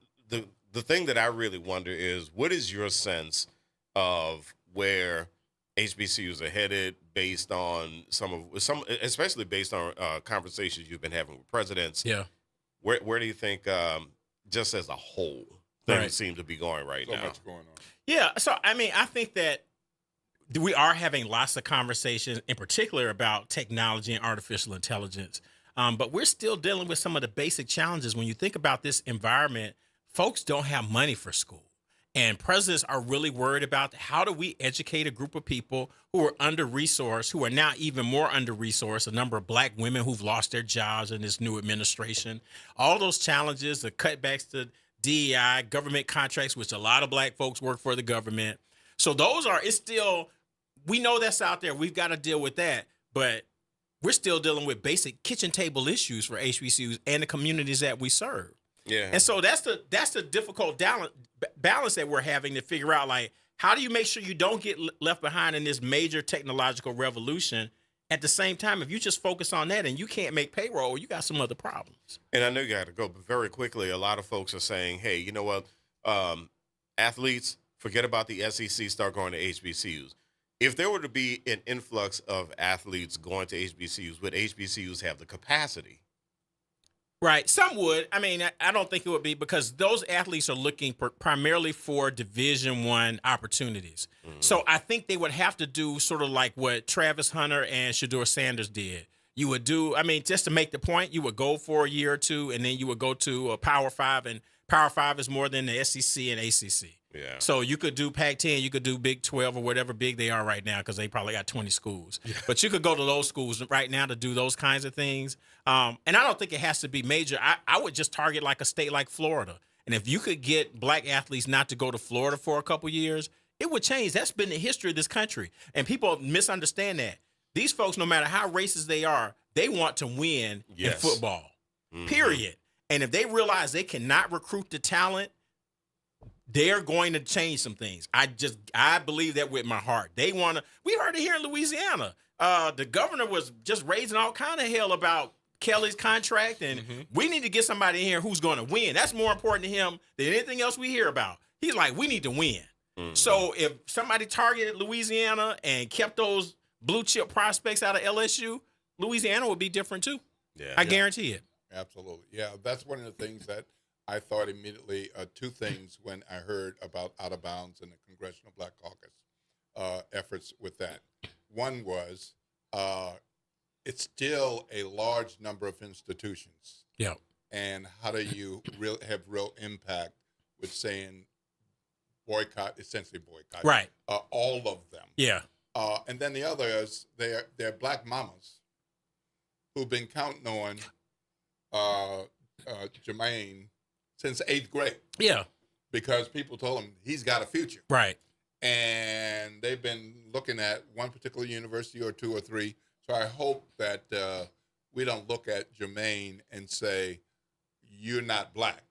thing that I really wonder is, what is your sense of where HBCUs are headed based on especially based on conversations you've been having with presidents? Where do you think, just as a whole, things seem to be going right now? So much going on. Yeah. So I mean, I think that we are having lots of conversations, in particular about technology and artificial intelligence. But we're still dealing with some of the basic challenges. When you think about this environment, folks don't have money for school. And presidents are really worried about how do we educate a group of people who are under-resourced, who are now even more under-resourced, a number of black women who've lost their jobs in this new administration. All those challenges, the cutbacks to DEI, government contracts, which a lot of black folks work for the government. So we know that's out there. We've got to deal with that. But we're still dealing with basic kitchen table issues for HBCUs and the communities that we serve. Yeah. And so that's the difficult balance that we're having to figure out, like, how do you make sure you don't get left behind in this major technological revolution? At the same time, if you just focus on that and you can't make payroll, you got some other problems. And I know you got to go, but very quickly, a lot of folks are saying, hey, you know what? Athletes, forget about the SEC, start going to HBCUs. If there were to be an influx of athletes going to HBCUs, would HBCUs have the capacity? Right. Some would. I mean, I don't think it would be, because those athletes are looking primarily for Division I opportunities. So I think they would have to do sort of like what Travis Hunter and Shedeur Sanders did. You would do, I mean, just to make the point, you would go for a year or two, and then you would go to a Power 5, and Power 5 is more than the SEC and ACC. Yeah. So you could do Pac-10, you could do Big 12 or whatever big they are right now, because they probably got 20 schools. Yeah. But you could go to those schools right now to do those kinds of things. And I don't think it has to be major. I would just target like a state like Florida. And if you could get black athletes not to go to Florida for a couple years, it would change. That's been the history of this country. And people misunderstand that. These folks, no matter how racist they are, they want to win in football, period. And if they realize they cannot recruit the talent, they're going to change some things. I believe that with my heart. We heard it here in Louisiana. The governor was just raising all kind of hell about Kelly's contract, and we need to get somebody in here who's going to win. That's more important to him than anything else we hear about. He's like, we need to win. So if somebody targeted Louisiana and kept those blue chip prospects out of LSU, Louisiana would be different too. Yeah. I guarantee it. Absolutely. Yeah, that's one of the things that I thought immediately. Two things when I heard about Out of Bounds and the Congressional Black Caucus efforts with that. One was it's still a large number of institutions. Yeah. And how do you have real impact with saying essentially boycott? Right. All of them. Yeah. And then the other is they're black mamas who've been counting on Jermaine since 8th grade. Yeah. Because people told him he's got a future. Right. And they've been looking at one particular university or two or three. So I hope that we don't look at Jermaine and say, you're not black.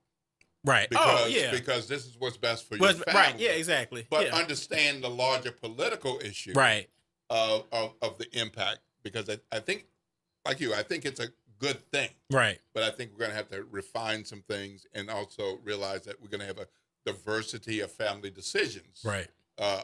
Right. Because this is what's best for your family. Right. Yeah, exactly. But yeah. understand the larger political issue right. of the impact. Because I think, like you, I think it's a good thing. Right. But I think we're going to have to refine some things and also realize that we're going to have a diversity of family decisions. Right.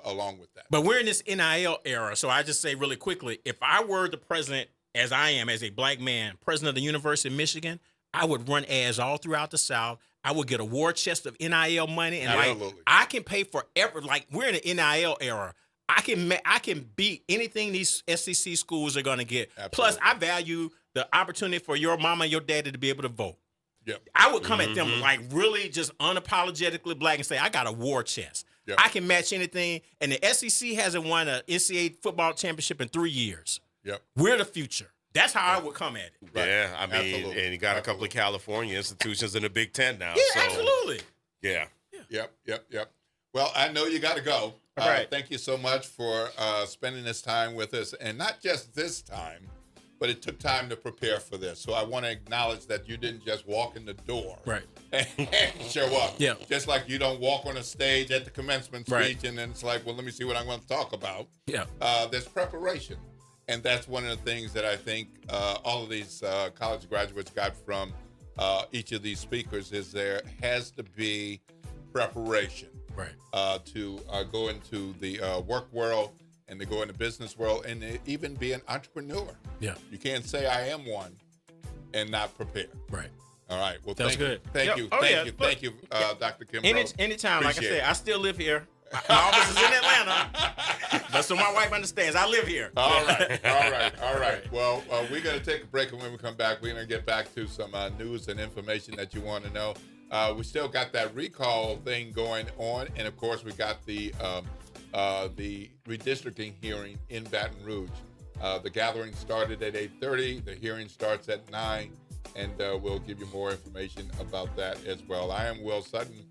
Along with that. But we're in this NIL era. So I just say really quickly, if I were the president, as I am, as a black man, president of the University of Michigan, I would run ads all throughout the South. I would get a war chest of NIL money. And I can pay for we're in the NIL era. I can beat anything these SEC schools are going to get. Absolutely. Plus, I value the opportunity for your mama and your daddy to be able to vote. Yep. I would come at them like really just unapologetically black and say, I got a war chest. Yep. I can match anything. And the SEC hasn't won an NCAA football championship in 3 years. Yep. We're the future. That's how I would come at it. Right. Yeah, I mean, and you got a couple of California institutions in the Big Ten now. Yeah, so, absolutely. Yeah. Yep. Well, I know you got to go. All right. Thank you so much for spending this time with us. And not just this time, but it took time to prepare for this. So I want to acknowledge that you didn't just walk in the door and show up. Yeah. Just like you don't walk on a stage at the commencement speech Right. and then it's like, well, let me see what I'm going to talk about. Yeah. There's preparation. And that's one of the things that I think all of these college graduates got from each of these speakers is there has to be preparation to go into the work world and to go in the business world and to even be an entrepreneur. Yeah. You can't say I am one and not prepare. Right. All right. Well, That's thank good. you. Thank Yep. you. Oh, Thank yeah. you. Look, Thank you, Dr. Kimbrough. Anytime, like I Appreciate said, it. I still live here. My office is in Atlanta, but so my wife understands I live here. All right. Well, we're going to take a break, and when we come back, we're going to get back to some news and information that you want to know. We still got that recall thing going on, and of course, we got the redistricting hearing in Baton Rouge. The gathering started at 8:30. The hearing starts at 9, and we'll give you more information about that as well. I am Will Sutton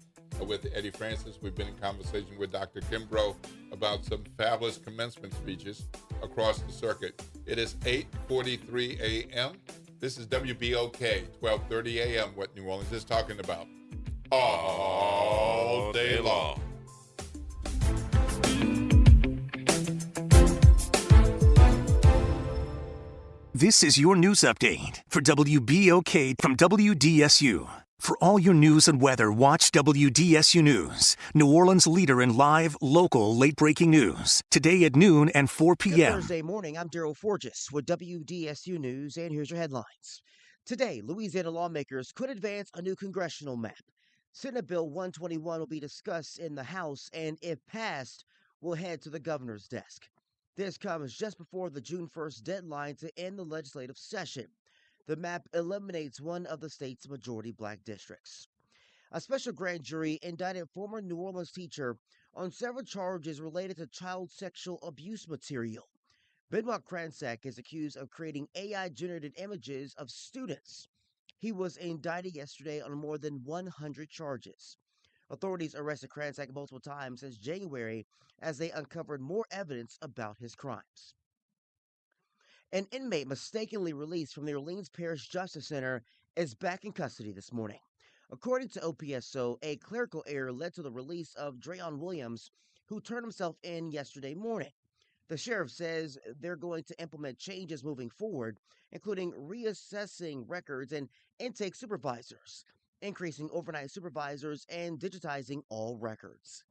with Eddie Francis. We've been in conversation with Dr. Kimbrough about some fabulous commencement speeches across the circuit. It is 8:43 a.m. This is WBOK, 12:30 a.m. What New Orleans is talking about all day long. This is your news update for WBOK from WDSU. For all your news and weather, watch WDSU News, New Orleans' leader in live, local, late-breaking news. Today at noon and 4 Good p.m. Thursday morning, I'm Daryl Forges with WDSU News, and here's your headlines. Today, Louisiana lawmakers could advance a new congressional map. Senate Bill 121 will be discussed in the House, and if passed, will head to the governor's desk. This comes just before the June 1st deadline to end the legislative session. The map eliminates one of the state's majority black districts. A special grand jury indicted former New Orleans teacher on several charges related to child sexual abuse material. Benoit Cransack is accused of creating AI-generated images of students. He was indicted yesterday on more than 100 charges. Authorities arrested Cransack multiple times since January as they uncovered more evidence about his crimes. An inmate mistakenly released from the Orleans Parish Justice Center is back in custody this morning. According to OPSO, a clerical error led to the release of Drayon Williams, who turned himself in yesterday morning. The sheriff says they're going to implement changes moving forward, including reassessing records and intake supervisors, increasing overnight supervisors, and digitizing all records.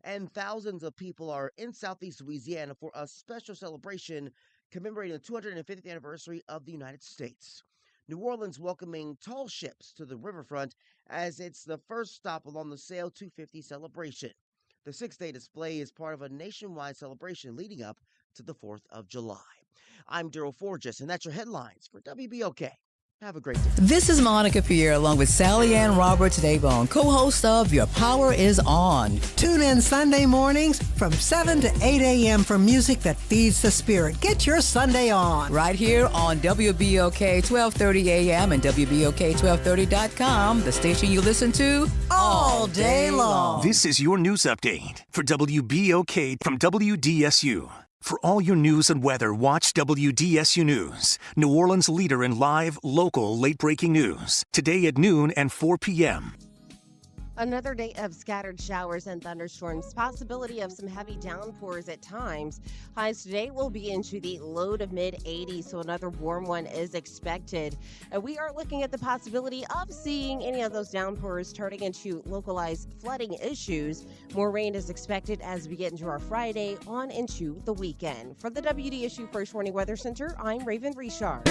And thousands of people are in Southeast Louisiana for a special celebration commemorating the 250th anniversary of the United States. New Orleans welcoming tall ships to the riverfront as it's the first stop along the Sail 250 celebration. The 6-day display is part of a nationwide celebration leading up to the 4th of July. I'm Daryl Forges, and that's your headlines for WBOK. Have a great day. This is Monica Pierre along with Sally Ann Roberts-Davon, co-host of Your Power is On. Tune in Sunday mornings from 7 to 8 a.m. for music that feeds the spirit. Get your Sunday on. Right here on WBOK 1230 a.m. and WBOK1230.com, the station you listen to all day long. This is your news update for WBOK from WDSU. For all your news and weather, watch WDSU News, New Orleans' leader in live, local, late-breaking news. Today at noon and 4 p.m. Another day of scattered showers and thunderstorms, possibility of some heavy downpours at times. Highs today will be into the low to mid-80s, so another warm one is expected. We are looking at the possibility of seeing any of those downpours turning into localized flooding issues. More rain is expected as we get into our Friday on into the weekend. For the WDSU First Warning Weather Center, I'm Raven Richard.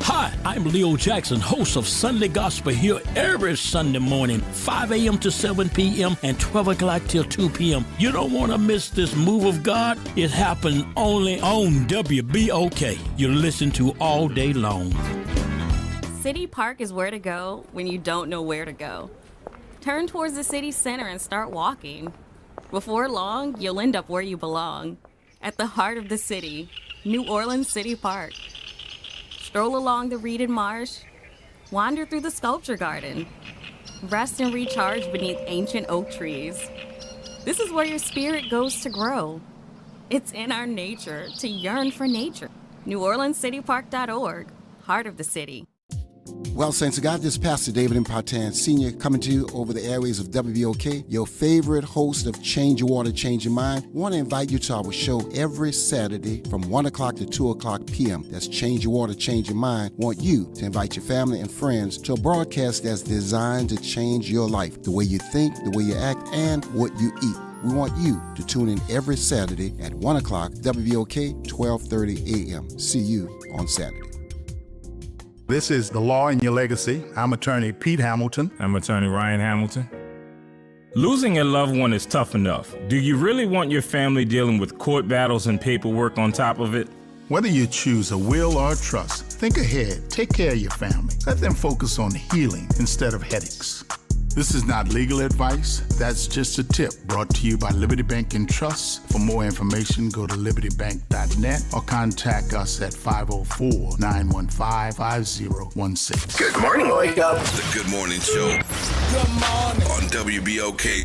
Hi, I'm Leo Jackson, host of Sunday Gospel here every Sunday morning, 5 a.m. to 7 p.m. and 12 o'clock till 2 p.m. You don't want to miss this move of God. It happens only on WBOK. You listen to all day long. City Park is where to go when you don't know where to go. Turn towards the city center and start walking. Before long, you'll end up where you belong, at the heart of the city, New Orleans City Park. Stroll along the reeded marsh, wander through the sculpture garden, rest and recharge beneath ancient oak trees. This is where your spirit goes to grow. It's in our nature to yearn for nature. NewOrleansCityPark.org, heart of the city. Well, saints of God, this is Pastor David Impartan Sr. coming to you over the airways of WBOK, your favorite host of Change Your Water, Change Your Mind. Want to invite you to our show every Saturday from 1 o'clock to 2 o'clock p.m. That's Change Your Water, Change Your Mind. Want you to invite your family and friends to a broadcast that's designed to change your life, the way you think, the way you act, and what you eat. We want you to tune in every Saturday at 1 o'clock, WBOK, 1230 a.m. See you on Saturday. This is The Law in Your Legacy. I'm attorney Pete Hamilton. I'm attorney Ryan Hamilton. Losing a loved one is tough enough. Do you really want your family dealing with court battles and paperwork on top of it? Whether you choose a will or a trust, think ahead. Take care of your family. Let them focus on healing instead of headaches. This is not legal advice. That's just a tip brought to you by Liberty Bank and Trust. For more information, go to libertybank.net or contact us at 504-915-5016. Good morning, wake up. The Good Morning Show. Good morning. On WBOK.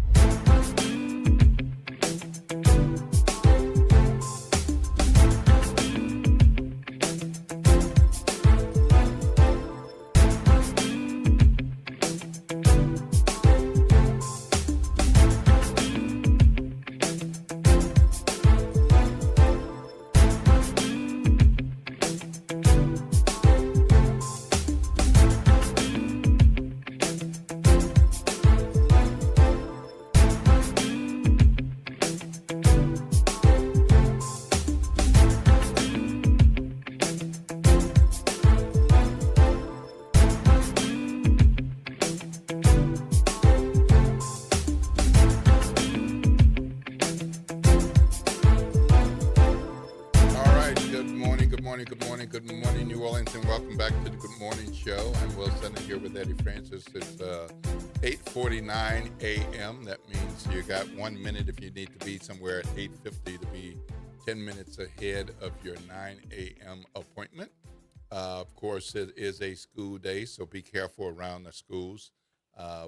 Good morning, New Orleans, and welcome back to the Good Morning Show. I'm Will Sutton here with Eddie Francis. It's 8:49 a.m. That means you got 1 minute if you need to be somewhere at 8:50 to be 10 minutes ahead of your 9 a.m. appointment. Of course, it is a school day, so be careful around the schools.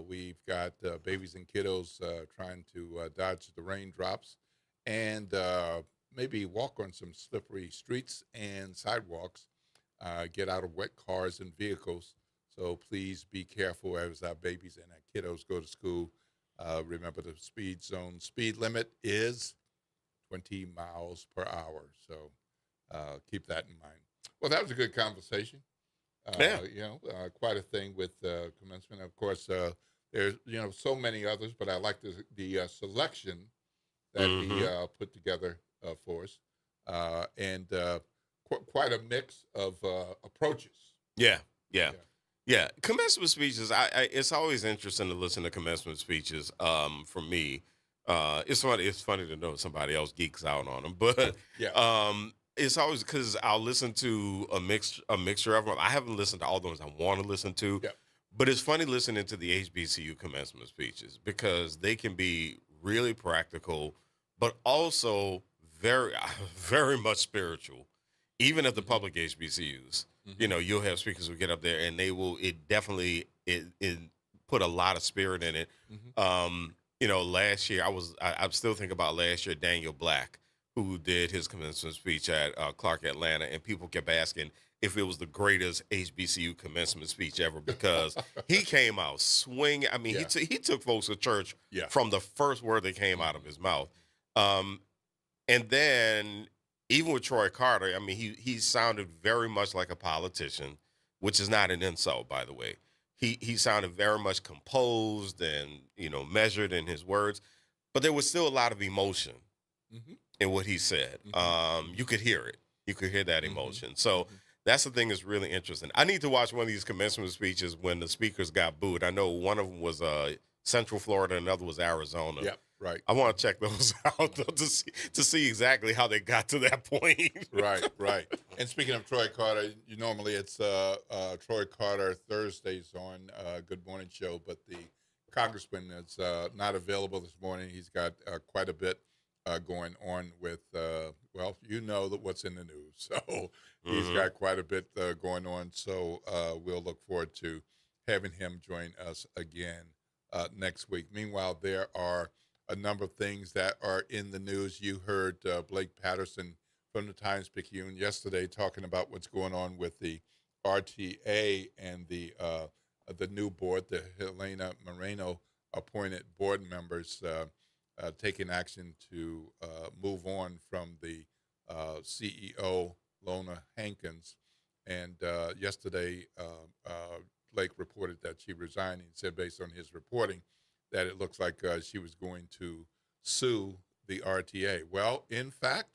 We've got babies and kiddos trying to dodge the raindrops and maybe walk on some slippery streets and sidewalks, get out of wet cars and vehicles. So please be careful as our babies and our kiddos go to school. Remember the speed limit is 20 miles per hour. So keep that in mind. Well, that was a good conversation. Quite a thing with commencement. Of course, there's so many others, but I like the selection that he put together for us, and quite a mix of approaches. Yeah. Commencement speeches. It's always interesting to listen to commencement speeches. For me, it's funny. It's funny to know somebody else geeks out on them, but it's always because I'll listen to a mixture of them. I haven't listened to all the ones I want to listen to, but it's funny listening to the HBCU commencement speeches because they can be really practical, but also very, very much spiritual. Even at the public HBCUs, you know, you'll have speakers who get up there and they will. It definitely put a lot of spirit in it. You know, last year I'm still thinking about last year Daniel Black, who did his commencement speech at Clark Atlanta, and people kept asking if it was the greatest HBCU commencement speech ever because he came out swinging. I mean, he took folks to church from the first word that came out of his mouth. And then even with Troy Carter, I mean, he sounded very much like a politician, which is not an insult, by the way. He sounded very much composed and, you know, measured in his words, but there was still a lot of emotion in what he said. You could hear it. You could hear that emotion. So that's the thing that's really interesting. I need to watch one of these commencement speeches when the speakers got booed. I know one of them was Central Florida, and another was Arizona. Yep, right. I want to check those out to see exactly how they got to that point. Right. And speaking of Troy Carter, normally it's Troy Carter Thursdays on Good Morning Show, but the congressman is not available this morning. He's got quite a bit going on with, well, you know what's in the news. So he's got quite a bit going on. So we'll look forward to having him join us again next week. Meanwhile, there are a number of things that are in the news. You heard Blake Patterson from the Times-Picayune yesterday talking about what's going on with the RTA and the new board, the Helena Moreno appointed board members taking action to move on from the CEO, Lona Hankins. And yesterday, Blake reported that she resigned and said, based on his reporting, that it looks like she was going to sue the RTA. Well, in fact,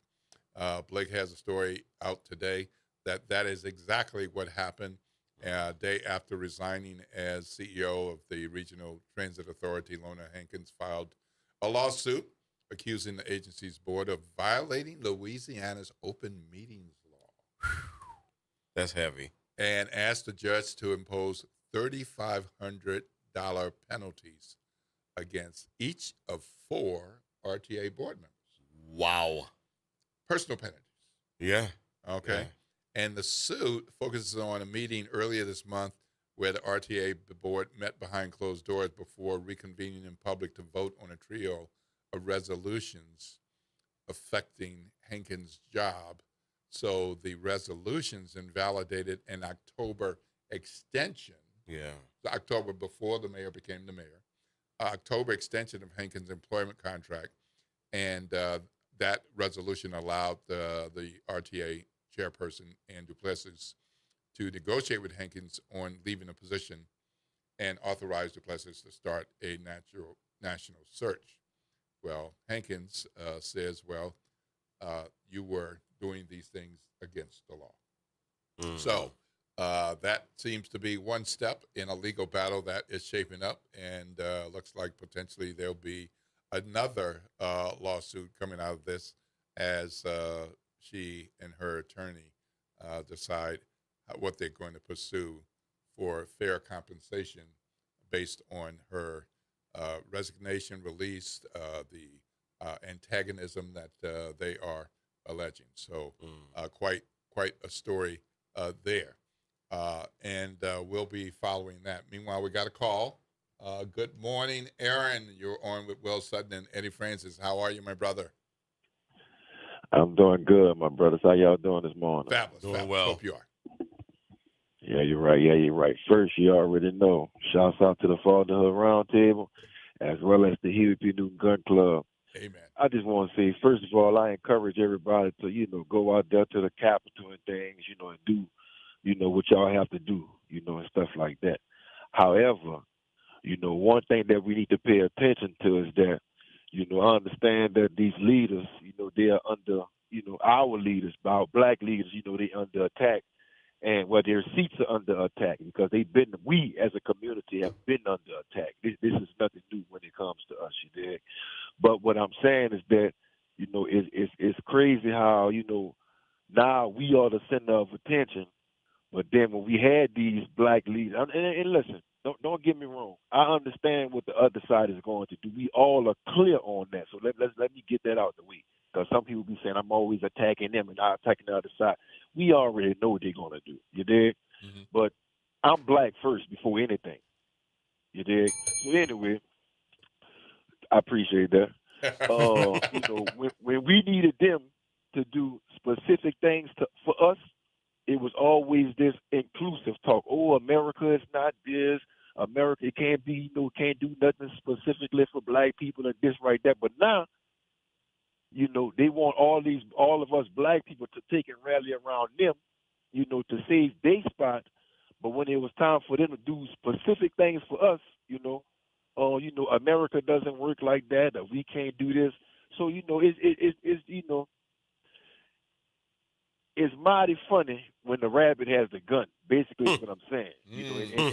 Blake has a story out today that is exactly what happened. A day after resigning as CEO of the Regional Transit Authority, Lona Hankins filed a lawsuit accusing the agency's board of violating Louisiana's open meetings law. That's heavy. And asked the judge to impose $3,500 penalties against each of 4 RTA board members. Wow. Personal penalties. Yeah. Okay. Yeah. And the suit focuses on a meeting earlier this month where the RTA board met behind closed doors before reconvening in public to vote on a trio of resolutions affecting Hankins' job. So the resolutions invalidated an October extension. Yeah. The October before the mayor became the mayor. October extension of Hankins' employment contract. And that resolution allowed the RTA chairperson, Ann Duplessis, to negotiate with Hankins on leaving a position and authorize Duplessis to start a national search. Well, Hankins says, well, you were doing these things against the law. So that seems to be one step in a legal battle that is shaping up, and looks like potentially there'll be another lawsuit coming out of this as she and her attorney decide what they're going to pursue for fair compensation based on her resignation, release, the antagonism that they are alleging. So quite a story there. And we'll be following that. Meanwhile, we got a call. Good morning, Aaron. You're on with Will Sutton and Eddie Francis. How are you, my brother? I'm doing good, my brothers. How y'all doing this morning? Fabulous. Doing well. Hope you are. Yeah, you're right. First, you already know. Shouts out to the Fatherhood Roundtable, as well as the Huey P. Newton Gun Club. Amen. I just want to say, first of all, I encourage everybody to, go out there to the Capitol and things, and do, what y'all have to do, and stuff like that. However, one thing that we need to pay attention to is that, I understand that these leaders, they are under, our leaders, our black leaders, they under attack. And their seats are under attack because we as a community have been under attack. This is nothing new when it comes to us, you dig? But what I'm saying is that, it's crazy how, now we are the center of attention. But then when we had these black leaders, and listen, don't get me wrong. I understand what the other side is going to do. We all are clear on that. So let me get that out the way. Because some people be saying I'm always attacking them and not attacking the other side. We already know what they're going to do. You dig? Mm-hmm. But I'm black first before anything. You dig? So anyway, I appreciate that. When we needed them to do specific things for us, it was always this inclusive talk. Oh, America is not this. America, it can't be, can't do nothing specifically for black people and this, right, that. But now, they want all of us black people to take and rally around them, to save their spot. But when it was time for them to do specific things for us, America doesn't work like that. Or we can't do this. So it's mighty funny when the rabbit has the gun. Basically, is what I'm saying.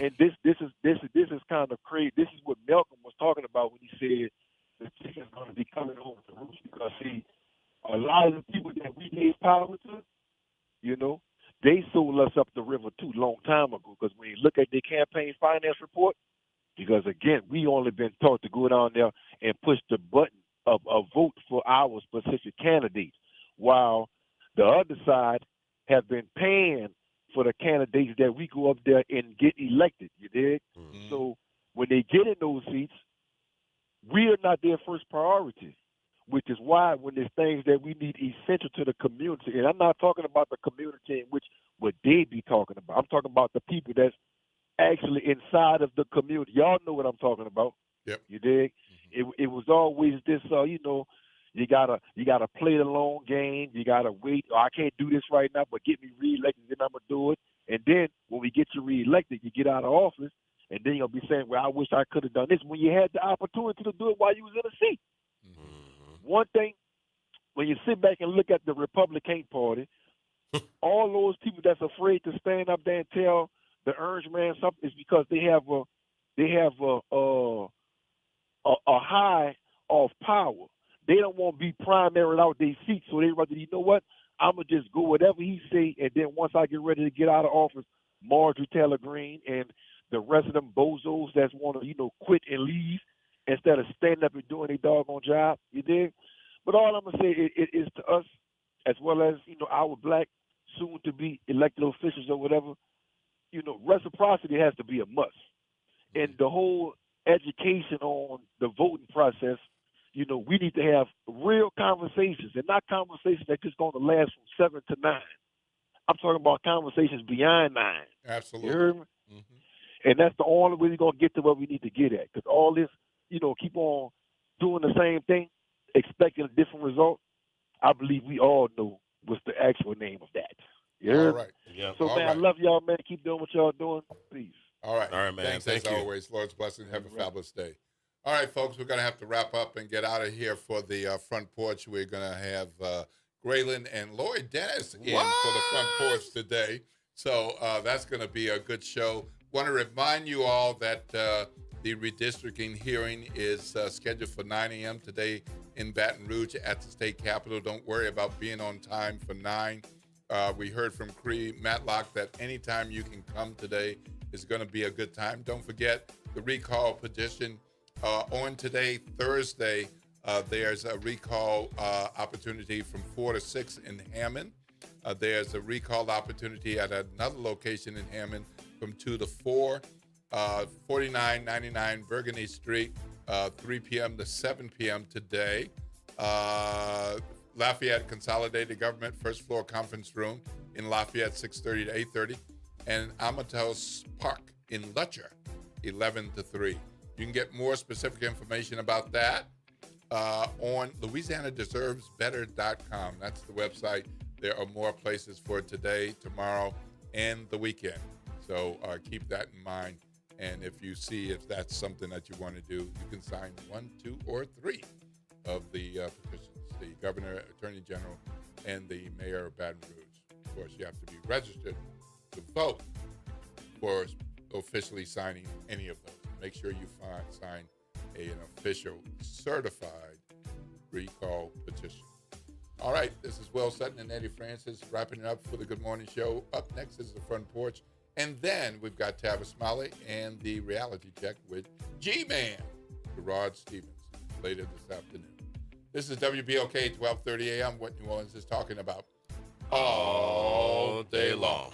And this is kind of crazy. This is what Malcolm was talking about when he said the chicken's going to be coming home to roost, because see, a lot of the people that we gave power to, they sold us up the river too long time ago. Because when you look at their campaign finance report, because again, we only been taught to go down there and push the button of a vote for our specific candidates, while the other side have been paying for the candidates that we go up there and get elected. You dig? Mm-hmm. So when they get in those seats, we are not their first priority, which is why when there's things that we need essential to the community, and I'm not talking about the community in which what they be talking about. I'm talking about the people that's actually inside of the community. Y'all know what I'm talking about. Yep. You dig? Mm-hmm. It was always this, you gotta play the long game. You gotta wait. I can't do this right now, but get me reelected, then I'm gonna do it. And then when we get you reelected, you get out of office. And then you'll be saying, well, I wish I could have done this, when you had the opportunity to do it while you was in a seat. Mm-hmm. One thing, when you sit back and look at the Republican Party, all those people that's afraid to stand up there and tell the orange man something is because they have a high of power. They don't want to be primary out their seats, so they rather, you know what, I'm going to just go whatever he say, and then once I get ready to get out of office, Marjorie Taylor Greene and the rest of them bozos that want to, quit and leave instead of standing up and doing their doggone job, you dig? But all I'm going to say is to us, as well as, our black soon-to-be elected officials or whatever, reciprocity has to be a must. And the whole education on the voting process, we need to have real conversations, and not conversations that just going to last from 7 to 9. I'm talking about conversations beyond 9. Absolutely. You heard me? Mm-hmm. And that's the only way we're going to get to where we need to get at. Because all this, keep on doing the same thing, expecting a different result, I believe we all know what's the actual name of that. You heard? All right. Yeah. So, man, I love y'all, man. Keep doing what y'all doing. Peace. All right. All right, man. Thanks as always. Lord's blessing. Have a fabulous day. All right, folks, we're going to have to wrap up and get out of here for the front porch. We're going to have Graylin and Lloyd Dennis in for the front porch today. So that's going to be a good show. Want to remind you all that the redistricting hearing is scheduled for 9 a.m. today in Baton Rouge at the state capitol. Don't worry about being on time for 9. We heard from Cree Matlock that anytime you can come today is going to be a good time. Don't forget the recall petition on today, Thursday. There's a recall opportunity from 4 to 6 in Hammond. There's a recall opportunity at another location in Hammond from 2 to 4. 4999 Burgundy Street, 3 p.m. to 7 p.m. today. Lafayette Consolidated Government First Floor Conference Room in Lafayette, 6:30 to 8:30. And Amatos Park in Lutcher, 11 to 3. You can get more specific information about that on LouisianaDeservesBetter.com. That's the website. There are more places for today, tomorrow, and the weekend. So keep that in mind. And if you see if that's something that you want to do, you can sign 1, 2, or 3 of the petitions, the governor, attorney general, and the mayor of Baton Rouge. Of course, you have to be registered to vote for officially signing any of those. Make sure you sign an official certified recall petition. All right, this is Will Sutton and Eddie Francis wrapping it up for the Good Morning Show. Up next is the Front Porch. And then we've got Tavis Smiley and the reality check with G-Man, Gerard Stevens, later this afternoon. This is WBOK 1230 AM, what New Orleans is talking about all day long.